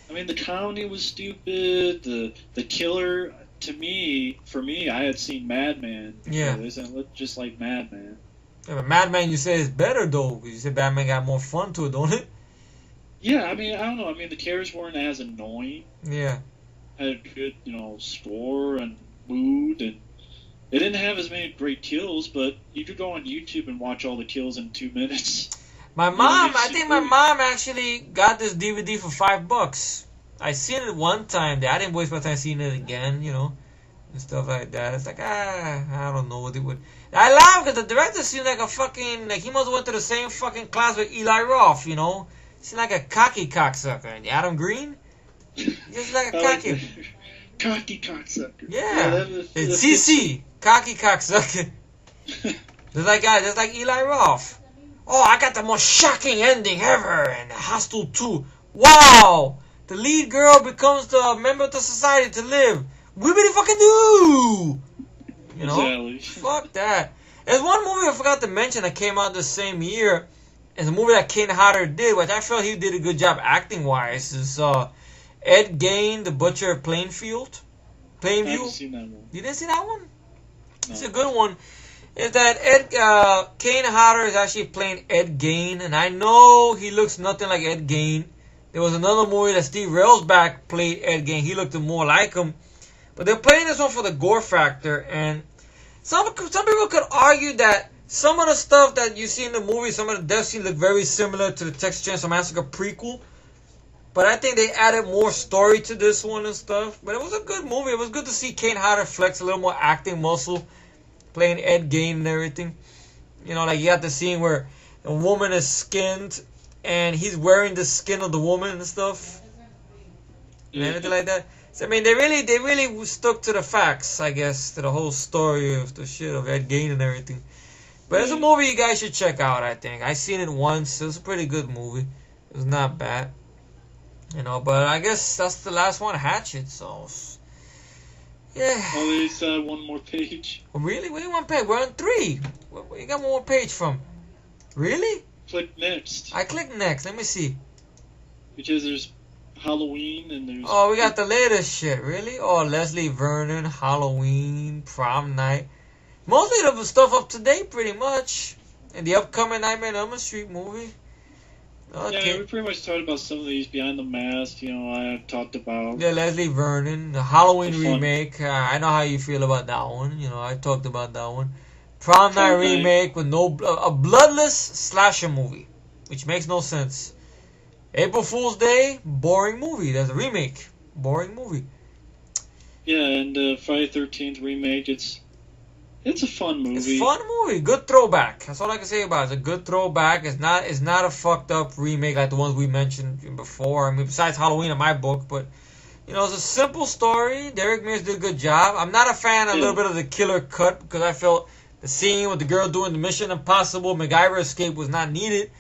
I mean, the comedy was stupid. The killer, for me, I had seen Mad Men. Yeah. This, and it looked just like Mad Men. Yeah, but Mad Men, you say is better though, because you said Batman got more fun to it, don't it? Yeah, I mean, I don't know. I mean, the characters weren't as annoying. Yeah. Had a good, score and mood, and it didn't have as many great kills, but you could go on YouTube and watch all the kills in 2 minutes. My mom, I think my mom actually got this DVD for $5. I seen it one time. I didn't waste my time seeing it again, and stuff like that. It's like, I don't know what it would. I laugh because the director seemed like a fucking, like he must have went to the same fucking class with Eli Roth, Seemed like a cocky cocksucker. And Adam Green? Just like a cocky. Cocky cocksucker. Yeah. It's CC. Cocky cocksucker. Just like Eli Roth. Oh, I got the most shocking ending ever in Hostel 2. Wow! The lead girl becomes the member of the society to live. Wibbity fucking do! Exactly. Fuck that. There's one movie I forgot to mention that came out the same year. It's a movie that Kane Hodder did, which I felt he did a good job acting-wise. It's Ed Gein, The Butcher of Plainfield. I haven't seen that one. You didn't see that one? No. It's a good one. Is that Kane Hodder is actually playing Ed Gein, and I know he looks nothing like Ed Gein. There was another movie that Steve Railsback played Ed Gein. He looked more like him. But they're playing this one for the gore factor, and some people could argue that some of the stuff that you see in the movie, some of the death scenes look very similar to the Texas Chainsaw Massacre prequel. But I think they added more story to this one and stuff. But it was a good movie. It was good to see Kane Hodder flex a little more acting muscle, playing Ed Gein and everything. Like you got the scene where a woman is skinned and he's wearing the skin of the woman and stuff. And everything like that. So, I mean, they really stuck to the facts, I guess, to the whole story of the shit of Ed Gein and everything. But it's a movie you guys should check out, I think. I seen it once. It was a pretty good movie. It was not bad. But I guess that's the last one, Hatchet, so... Yeah. Oh, there's one more page. Oh, really? Wait, one page. We're on 3. Where you got one more page from? Really? Click next. I click next. Let me see. Because there's Halloween and there's... Oh, we got the latest shit. Really? Oh, Leslie Vernon, Halloween, Prom Night. Mostly the stuff up to date, pretty much. And the upcoming Nightmare on Elm Street movie. Okay. Yeah, we pretty much talked about some of these Behind the Mask. I talked about. Yeah, Leslie Vernon, the Halloween remake. I know how you feel about that one. I talked about that one. Prom Night remake with a bloodless slasher movie, which makes no sense. April Fool's Day, boring movie. There's a remake, boring movie. Yeah, and Friday 13th remake. It's a fun movie. It's a fun movie. Good throwback. That's all I can say about it. It's a good throwback. It's not a fucked up remake like the ones we mentioned before. I mean, besides Halloween in my book, but it's a simple story. Derek Mears did a good job. I'm not a fan of a little bit of the killer cut because I felt the scene with the girl doing the Mission Impossible MacGyver escape was not needed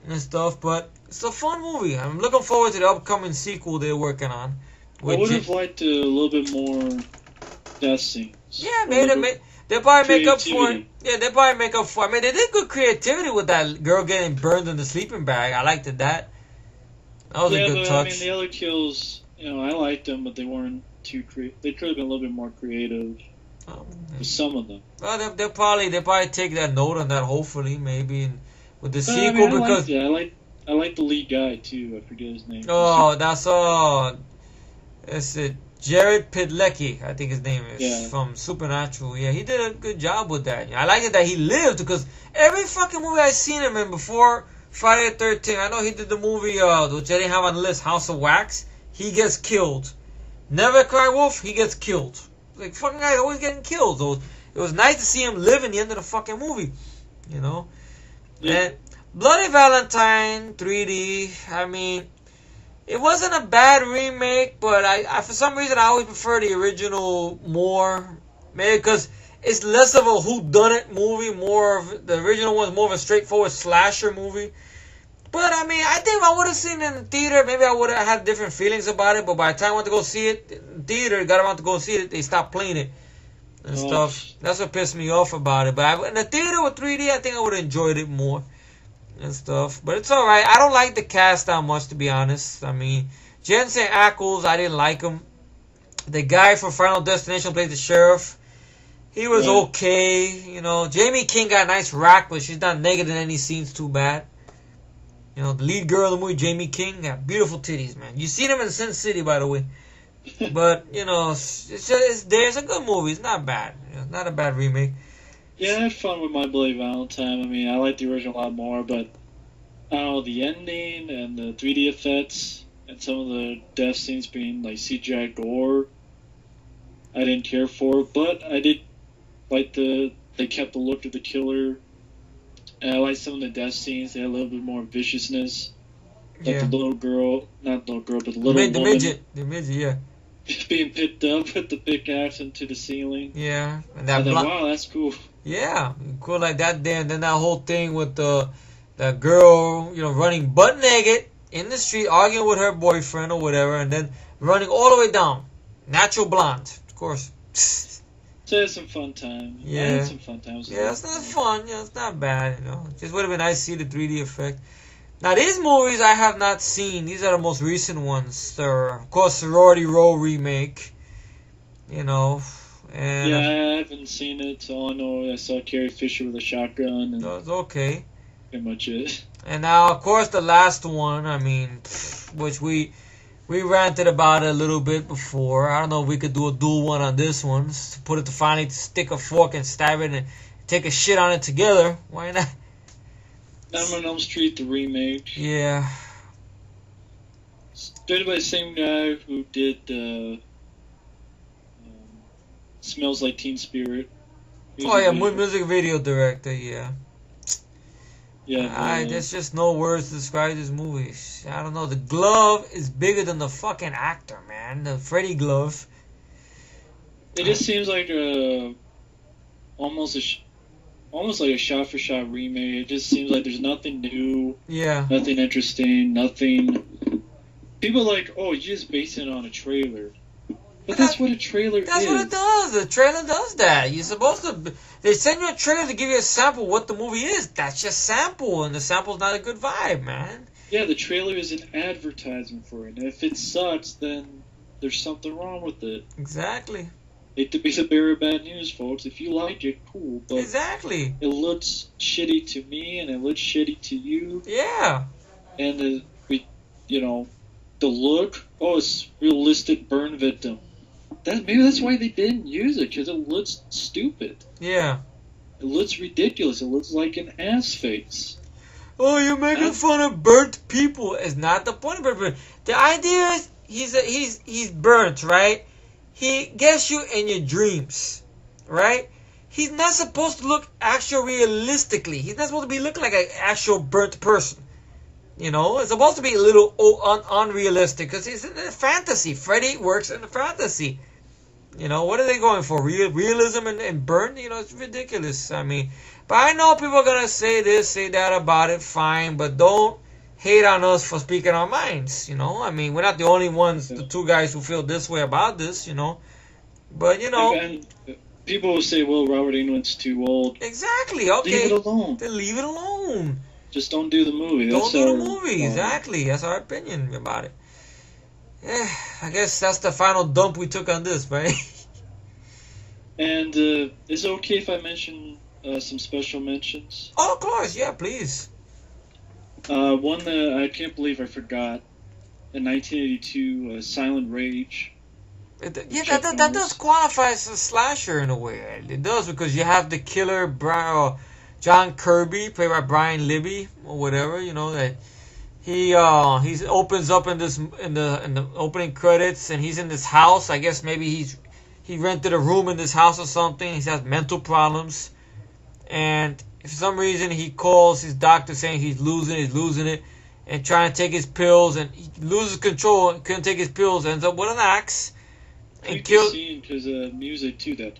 and stuff. But it's a fun movie. I'm looking forward to the upcoming sequel they're working on. I would have liked a little bit more death scenes. Yeah, they'll probably make up for it. Yeah, they'll probably make up for it. I mean, they did good creativity with that girl getting burned in the sleeping bag. I liked that. That was a good touch. I mean, the other kills, I liked them, but they weren't too creative. They could have been a little bit more creative with some of them. Well, they'll probably take that note on that, hopefully, maybe, with the sequel. I like the lead guy, too. I forget his name. Oh, that's it. Jared Padalecki, I think his name is, from Supernatural. Yeah, he did a good job with that. I like it that he lived, because every fucking movie I've seen him in before Friday the 13th, I know he did the movie, which I didn't have on the list, House of Wax. He gets killed. Never Cry Wolf, he gets killed. Like, fucking guy's always getting killed. So it was nice to see him live in the end of the fucking movie. You know? Yeah. And Bloody Valentine 3D, I mean, it wasn't a bad remake, but I for some reason I always prefer the original more. Maybe because it's less of a whodunit movie, more of the original one's more of a straightforward slasher movie. But I mean, I think if I would have seen it in the theater, maybe I would have had different feelings about it. But by the time I went to go see it in the theater, got around to go see it, they stopped playing it and stuff. That's what pissed me off about it. But in the theater with 3D, I think I would have enjoyed it more and stuff. But it's alright. I don't like the cast that much, to be honest. I mean, Jensen Ackles, I didn't like him. The guy from Final Destination played the sheriff. He was okay. You know, Jamie King got a nice rack, but she's not negative in any scenes too bad. You know, the lead girl of the movie, Jamie King, got beautiful titties, man. You seen him in Sin City, by the way. But, you know, it's a good movie. It's not bad. You know, it's not a bad remake. Yeah, I had fun with My Bloody Valentine. I mean, I like the original a lot more, but I don't know, the ending and the 3D effects and some of the death scenes being like CGI gore, I didn't care for. But I did like they kept the look of the killer. And I like some of the death scenes. They had a little bit more viciousness. Like the little girl, not little girl, but the little woman. The midget, yeah. Being picked up with the pickaxe into the ceiling. Yeah. And wow, that's cool. Yeah, cool like that there. And then that whole thing with that girl, you know, running butt naked in the street, arguing with her boyfriend or whatever, and then running all the way down. Natural blonde, of course. So it's some fun time. Yeah. I had some fun times. Yeah, it's not fun. You know, it's not bad, you know. Just would have been nice to see the 3D effect. Now, these movies I have not seen. These are the most recent ones. They're, of course, Sorority Row remake. You know. And yeah, I haven't seen it. All I know, I saw Carrie Fisher with a shotgun. And that's okay. Pretty much it. And now, of course, the last one, I mean, which we ranted about it a little bit before. I don't know if we could do a dual one on this one. To put it to finally stick a fork and stab it and take a shit on it together. Why not? Nightmare on Elm Street, the remake. Yeah. It's done by the same guy who did Smells Like Teen Spirit. Music video director, yeah. Yeah. There's just no words to describe this movie. I don't know. The glove is bigger than the fucking actor, man. The Freddy glove. It just seems like almost like a shot-for-shot remake. It just seems like there's nothing new. Yeah. Nothing interesting. Nothing. People are like, oh, you just base it on a trailer. But that's what a trailer is. That's what it does. The trailer does that. You're supposed to... They send you a trailer to give you a sample of what the movie is. That's just sample, and the sample's not a good vibe, man. Yeah, the trailer is an advertisement for it. And if it sucks, then there's something wrong with it. Exactly. Hate to be the bearer of bad news, folks. If you like it, cool. But exactly. It looks shitty to me, and it looks shitty to you. Yeah. And the look. Oh, it's realistic burn victim. Maybe that's why they didn't use it, because it looks stupid. Yeah. It looks ridiculous. It looks like an ass face. Oh, you're making fun of burnt people. It's not the point of burnt. The idea is he's burnt, right? He gets you in your dreams, right? He's not supposed to look actually realistically. He's not supposed to be looking like an actual burnt person. You know, it's supposed to be a little unrealistic because it's in a fantasy. Freddy works in a fantasy. You know, what are they going for? Realism and burn? You know, it's ridiculous. I mean, but I know people are going to say this, say that about it, fine, but don't hate on us for speaking our minds, you know? I mean, we're not the only ones, the two guys who feel this way about this, you know? But, you know... And people will say, well, Robert Englund's too old. Exactly, okay. Leave it alone. Then leave it alone. Just don't do the movie. Don't do the movie, exactly. That's our opinion about it. Yeah, I guess that's the final dump we took on this, right? And is it okay if I mention some special mentions? Oh, of course, yeah, please. One that I can't believe I forgot. In 1982, Silent Rage. That does qualify as a slasher in a way. It does, because you have the killer, John Kirby, played by Brian Libby, or whatever, you know, that he opens up in the opening credits, and he's in this house. I guess maybe he rented a room in this house or something. He has mental problems, and for some reason he calls his doctor saying he's losing it, and trying to take his pills, and he loses control. Couldn't take his pills. Ends up with an axe and kills. Scene because music too. That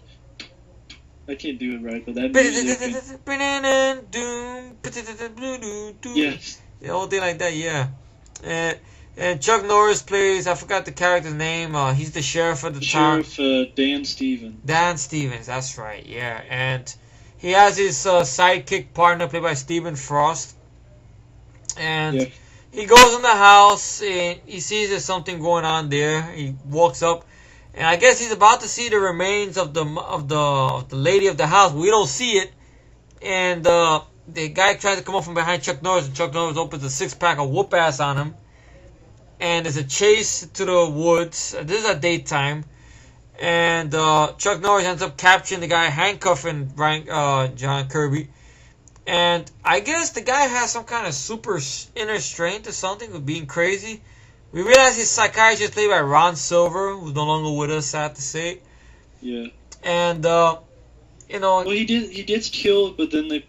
I can't do it right, but that music. Yes. The whole thing like that, yeah. And Chuck Norris plays, I forgot the character's name. He's the sheriff of the town. Sheriff Dan Stevens. Dan Stevens, that's right, yeah. And he has his sidekick partner played by Stephen Frost. And he goes in the house and he sees there's something going on there. He walks up, and I guess he's about to see the remains of the lady of the house. We don't see it, and the guy tries to come up from behind Chuck Norris, and Chuck Norris opens a 6-pack of whoop ass on him. And there's a chase to the woods. This is at daytime, and Chuck Norris ends up capturing the guy, handcuffing John Kirby. And I guess the guy has some kind of super inner strength or something with being crazy. We realize his psychiatrist played by Ron Silver, who's no longer with us, sad to say. Yeah. And you know. Well, he gets killed, but then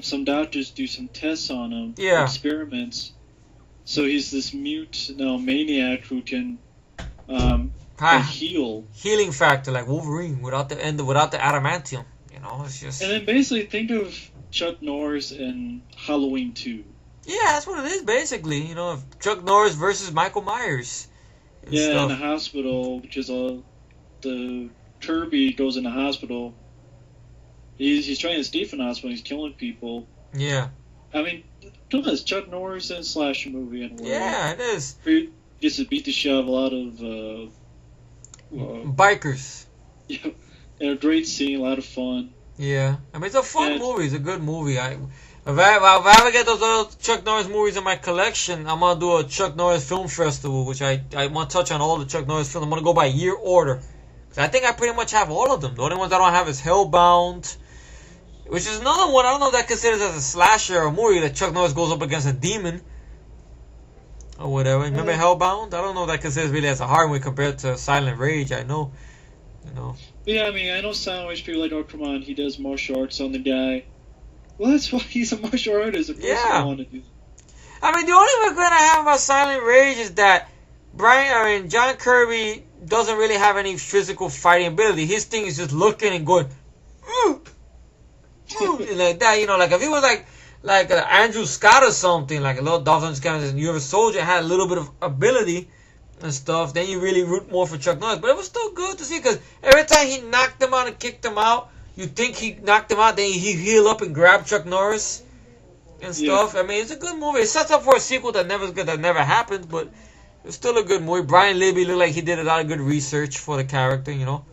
some doctors do some tests on him. Yeah. Experiments. So he's this mute maniac who can heal. Healing factor like Wolverine without the adamantium. You know, it's just. And then basically think of Chuck Norris in Halloween 2. Yeah, that's what it is basically. You know, Chuck Norris versus Michael Myers. Yeah, in the hospital, which is the Kirby goes in the hospital. He's trying to escape from the hospital. He's killing people. Yeah. I mean, come on, it's Chuck Norris in a slasher movie in a way. Yeah, it is. He gets to beat the shit out of a lot of bikers. Yeah, and a great scene, a lot of fun. Yeah, I mean it's a fun movie. It's a good movie. If I ever get those other Chuck Norris movies in my collection, I'm gonna do a Chuck Norris Film Festival, which I want to touch on all the Chuck Norris films. I'm gonna go by year order, cause I think I pretty much have all of them. The only ones I don't have is Hellbound, which is another one. I don't know if that considers as a slasher or a movie that Chuck Norris goes up against a demon or whatever. Remember Hellbound? I don't know if that considers really as a horror movie compared to Silent Rage. I know, you know. Yeah, I mean, I know Silent Rage people like, oh come on, he does martial arts on the guy. Well, that's why he's a martial artist. Of course I want to do. I mean, the only regret I have about Silent Rage is that John Kirby doesn't really have any physical fighting ability. His thing is just looking and going, like that, you know, like if he was like Andrew Scott or something, like a little Dolphins kind of, you're a soldier, had a little bit of ability and stuff, then you really root more for Chuck Norris. But it was still good to see, because every time he knocked him out and kicked him out, you think he knocked him out, then he heal up and grab Chuck Norris and stuff. Yeah. I mean, it's a good movie. It sets up for a sequel that never happened, but it's still a good movie. Brian Libby looked like he did a lot of good research for the character, you know.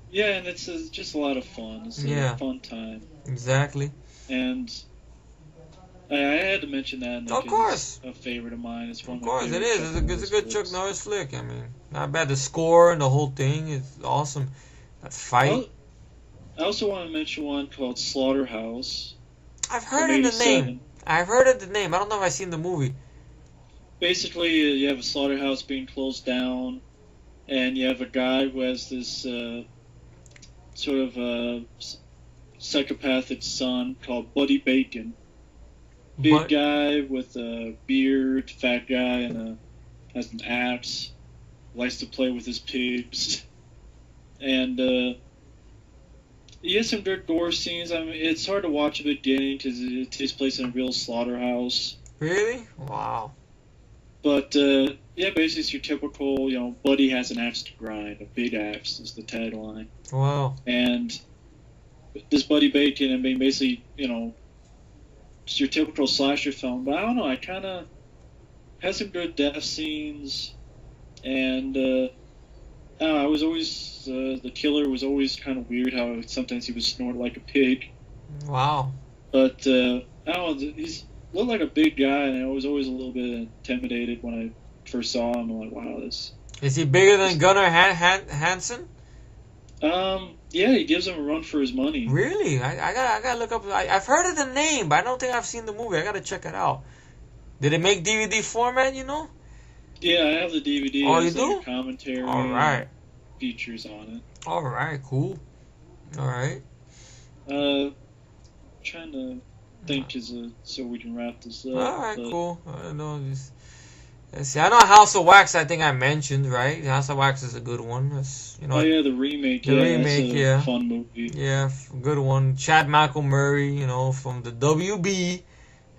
Yeah, and it's just a lot of fun. It's a fun time. Exactly. And I had to mention that. Of course. It's a favorite of mine. It's one of course, it is. It's a good Chuck Norris flick. I mean, not bad. The score and the whole thing is awesome. That fight. I also want to mention one called Slaughterhouse. I've heard of the name. I don't know if I've seen the movie. Basically, you have a slaughterhouse being closed down, and you have a guy who has this sort of psychopathic son called Buddy Bacon. Big guy with a beard, fat guy, and has an axe. Likes to play with his pigs. And he has some good gore scenes. I mean, it's hard to watch at the beginning because it takes place in a real slaughterhouse. Really? Wow. But, yeah, basically it's your typical, you know, Buddy has an axe to grind. A big axe is the tagline. Wow. And this Buddy Bacon, I mean, basically, you know, it's your typical slasher film. But I don't know, I kind of had some good death scenes. And, I don't know, I was always, the killer was always kind of weird how sometimes he would snort like a pig. Wow. But, I don't know, he's looked like a big guy, and I was always a little bit intimidated when I first saw him. I'm like, wow, this... Is he bigger than Gunnar Hansen? Yeah, he gives him a run for his money. Really? I gotta look up... I've heard of the name, but I don't think I've seen the movie. I gotta check it out. Did it make DVD format, you know? Yeah, I have the DVD. Oh, you do? Like commentary. All right. features on All right, cool. All right. it. Trying to think so we can wrap this up. All right, but cool. I don't know. Let's see. I know House of Wax. I think I mentioned, right. House of Wax is a good one. Oh yeah, the remake. The remake, that's a yeah. fun movie. Yeah, good one. Chad Murray, from the WB,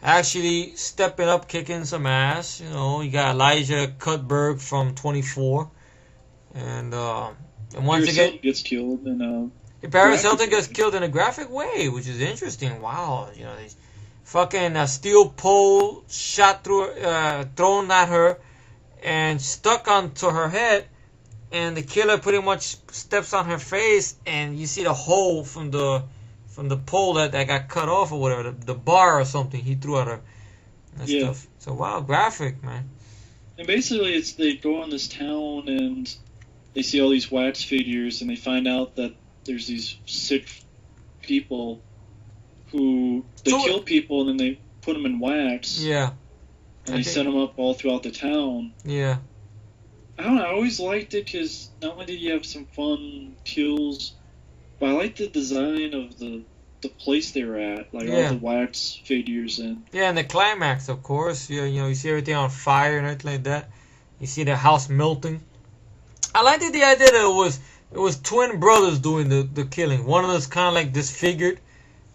actually stepping up, kicking some ass. You got Elijah Cuthbert from 24, and once Paris again, Hilton gets killed in Paris Hilton gets killed in a graphic way, which is interesting. Wow, these fucking steel pole shot through, thrown at her, and stuck onto her head, and the killer pretty much steps on her face, and you see the hole from the pole that got cut off or whatever, the bar or something he threw at her and stuff. So wow, graphic, man. And basically, they go on this town and they see all these wax figures, and they find out that there's these sick people who they kill people and then they put them in wax. Yeah. And they set them up all throughout the town. Yeah. I don't know. I always liked it because not only did you have some fun kills, but I liked the design of the place they were at, like all the wax figures and. Yeah, and the climax, of course. You see everything on fire and everything like that. You see the house melting. I liked the idea that it was twin brothers doing the killing. One of them's kind of like disfigured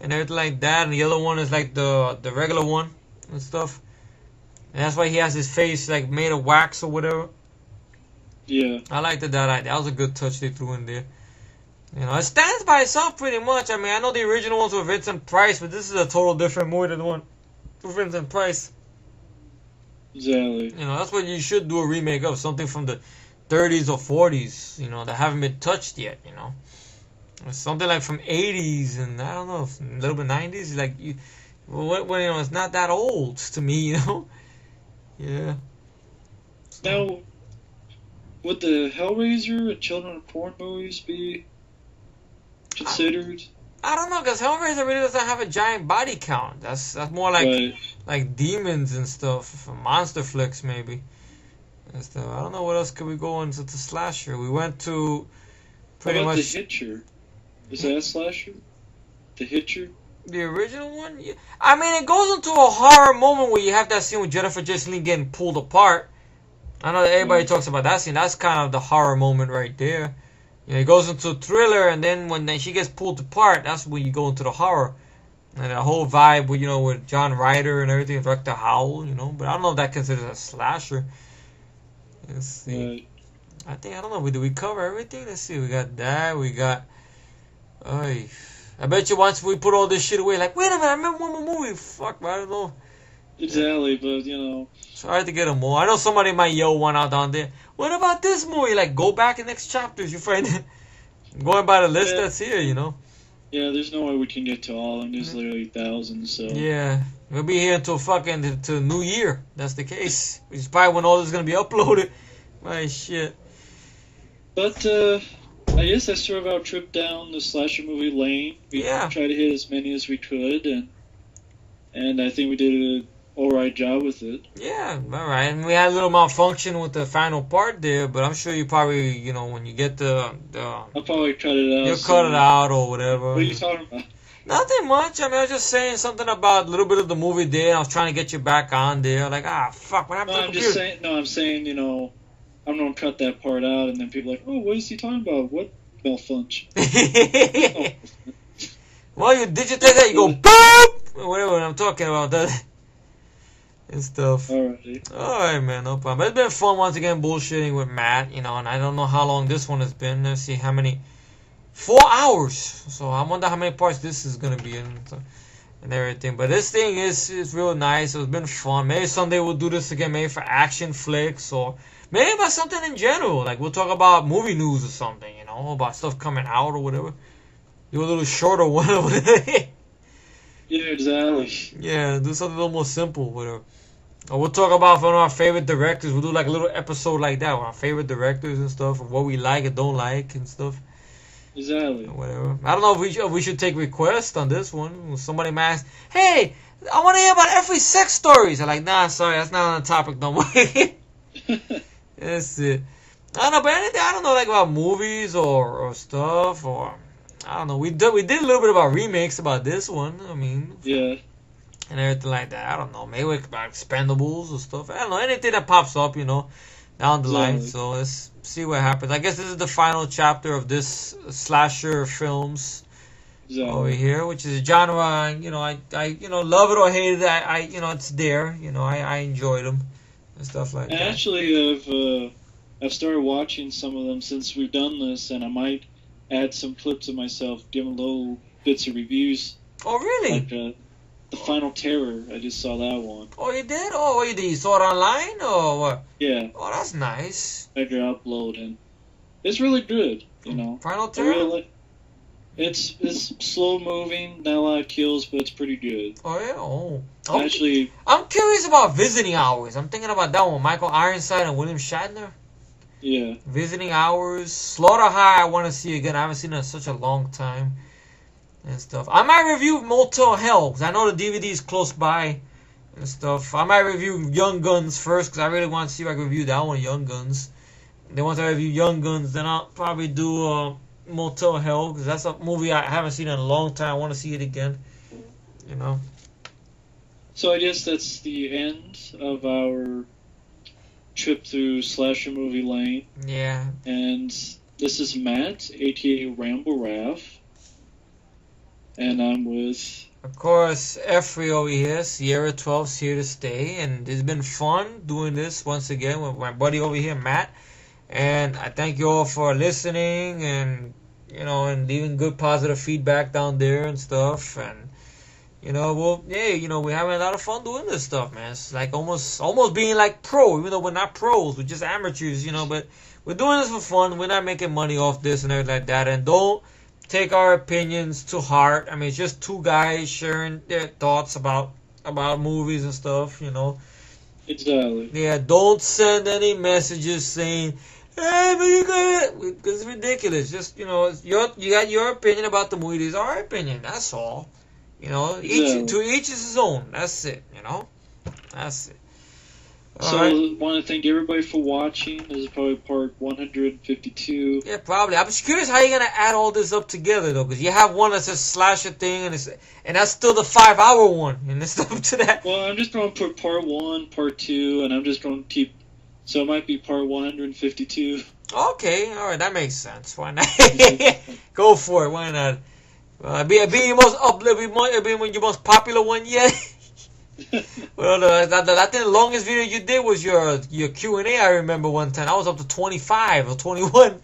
and everything like that, and the other one is like the regular one and stuff. And that's why he has his face like made of wax or whatever. Yeah. I liked that idea. That was a good touch they threw in there. It stands by itself pretty much. I mean, I know the original ones were Vincent Price, but this is a total different movie than the one with Vincent Price. Exactly. That's what you should do a remake of, something from the 30s or 40s, that haven't been touched yet, Something like from 80s and, I don't know, a little bit 90s, like, it's not that old to me, Yeah. Now, would the Hellraiser and Children of Corn movies be considered? I don't know, because Hellraiser really doesn't have a giant body count. That's more like demons and stuff, monster flicks maybe. And stuff. I don't know what else could we go into the slasher. We went to pretty much. The Hitcher? Is that a slasher? The Hitcher? The original one? Yeah. I mean, it goes into a horror moment where you have that scene with Jennifer Jason Leigh getting pulled apart. I know that everybody talks about that scene. That's kind of the horror moment right there. It goes into a thriller, and then when she gets pulled apart, that's when you go into the horror. And the whole vibe with, with John Ryder and everything, Director Howell, But I don't know if that considers a slasher. Let's see. I don't know. Did we cover everything? Let's see. We got that. We got. I bet you once we put all this shit away, like, wait a minute, I remember one more movie. Fuck, I don't know. Exactly, but It's hard to get them all. I know somebody might yell one out down there. What about this movie? Like, go back in next chapters. You find it. Going by the list that's here, Yeah, there's no way we can get to all of them. There's literally thousands, so. Yeah. We'll be here until till New Year. That's the case. Which is probably when all this is going to be uploaded. My shit. But, I guess that's sort of our trip down the slasher movie lane. We tried to hit as many as we could, and I think we did an alright job with it. Yeah, alright. And we had a little malfunction with the final part there, but I'm sure you probably, when you get the I'll probably cut it out. You'll cut it out or whatever. What are you talking about? Nothing much. I mean, I was just saying something about a little bit of the movie there. I was trying to get you back on there. Like, fuck, what happened to the computer? I'm saying, I'm going to cut that part out, and then people are like, oh, what is he talking about? What malfunction? Well, you digitize that, you go, boop! Whatever I'm talking about, that and stuff. Alright, man, no problem. But it's been fun once again bullshitting with Matt, and I don't know how long this one has been. Let's see how many. 4 hours. So I wonder how many parts this is going to be in. And everything, but this thing is real nice. It's been fun. Maybe someday we'll do this again, maybe for action flicks or maybe about something in general. Like we'll talk about movie news or something, about stuff coming out or whatever. Do a little shorter one or whatever. Yeah, exactly. Yeah, do something a little more simple, whatever. Or we'll talk about one of our favorite directors. We'll do like a little episode like that with our favorite directors and stuff, and what we like and don't like and stuff. Exactly. Whatever. I don't know if we should take requests on this one. Somebody might ask, hey, I want to hear about every sex stories. I'm like, nah, sorry, that's not on the topic no more. That's it. I don't know, but anything I don't know like about movies or stuff or I don't know. We did a little bit about remakes about this one. I mean, Yeah. and everything like that. I don't know. Maybe about Expendables or stuff. I don't know. Anything that pops up, down the line. Exactly. So let's see what happens. I guess this is the final chapter of this slasher films over Exactly. here, which is a genre. I love it or hate it. It's there. I enjoy them and stuff like And that. actually, I've started watching some of them since we've done this, and I might add some clips of myself giving little bits of reviews. Oh, really? Like the Final Terror. I just saw that one. Oh, you did? Oh, what you did? You saw it online or what? Yeah. Oh, that's nice. I could upload, and it's really good. Final I Terror? really like. It's slow moving, not a lot of kills, but it's pretty good. Oh, yeah? Oh. Actually, I'm curious about Visiting Hours. I'm thinking about that one. Michael Ironside and William Shatner. yeah. Visiting Hours. Slaughter High I want to see again. I haven't seen it in such a long time. And stuff. I might review Motel Hell, because I know the DVD is close by and stuff. I might review Young Guns first, because I really want to see if I can review that one, Young Guns. And then once I review Young Guns, then I'll probably do Motel Hell, because that's a movie I haven't seen in a long time. I want to see it again. So I guess that's the end of our trip through Slasher Movie Lane. Yeah. And this is Matt, aka Ramble Raff. And I'm with... Of course, F3 over here, Sierra 12's here to stay, and it's been fun doing this once again with my buddy over here, Matt. And I thank you all for listening and leaving good positive feedback down there and stuff. And we're having a lot of fun doing this stuff, man. It's like almost being like pro, even though we're not pros, we're just amateurs, but we're doing this for fun. We're not making money off this and everything like that. And don't take our opinions to heart. I mean, it's just two guys sharing their thoughts about movies and stuff, Exactly. Yeah, don't send any messages saying, "Hey, but you got it," because it's ridiculous. Just you got your opinion about the movie. It's our opinion. That's all. To each is his own. That's it. That's it. So I want to thank everybody for watching. This is probably part 152. Yeah, probably. I'm just curious how you're gonna add all this up together though, because you have one that's a slasher thing, and that's still the 5-hour one, and it's up to that. Well, I'm just going to put part 1, part 2, and I'm just going to keep. So it might be part 152. Okay, all right, that makes sense. Why not? Go for it. Why not? Be your most be your most popular one yet. Well, I think the longest video you did was your Q&A. I remember one time I was up to 25 or 21.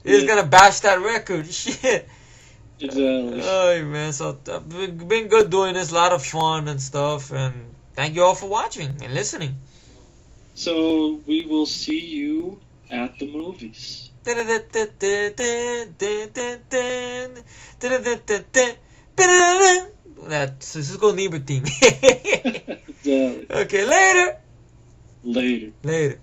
You're just gonna bash that record. Shit. Exactly. Oh man, so been good doing this. A lot of fun and stuff. And thank you all for watching and listening. So we will see you at the movies. That's Cisco Niebuhr theme. Exactly. Okay, later. Later. Later.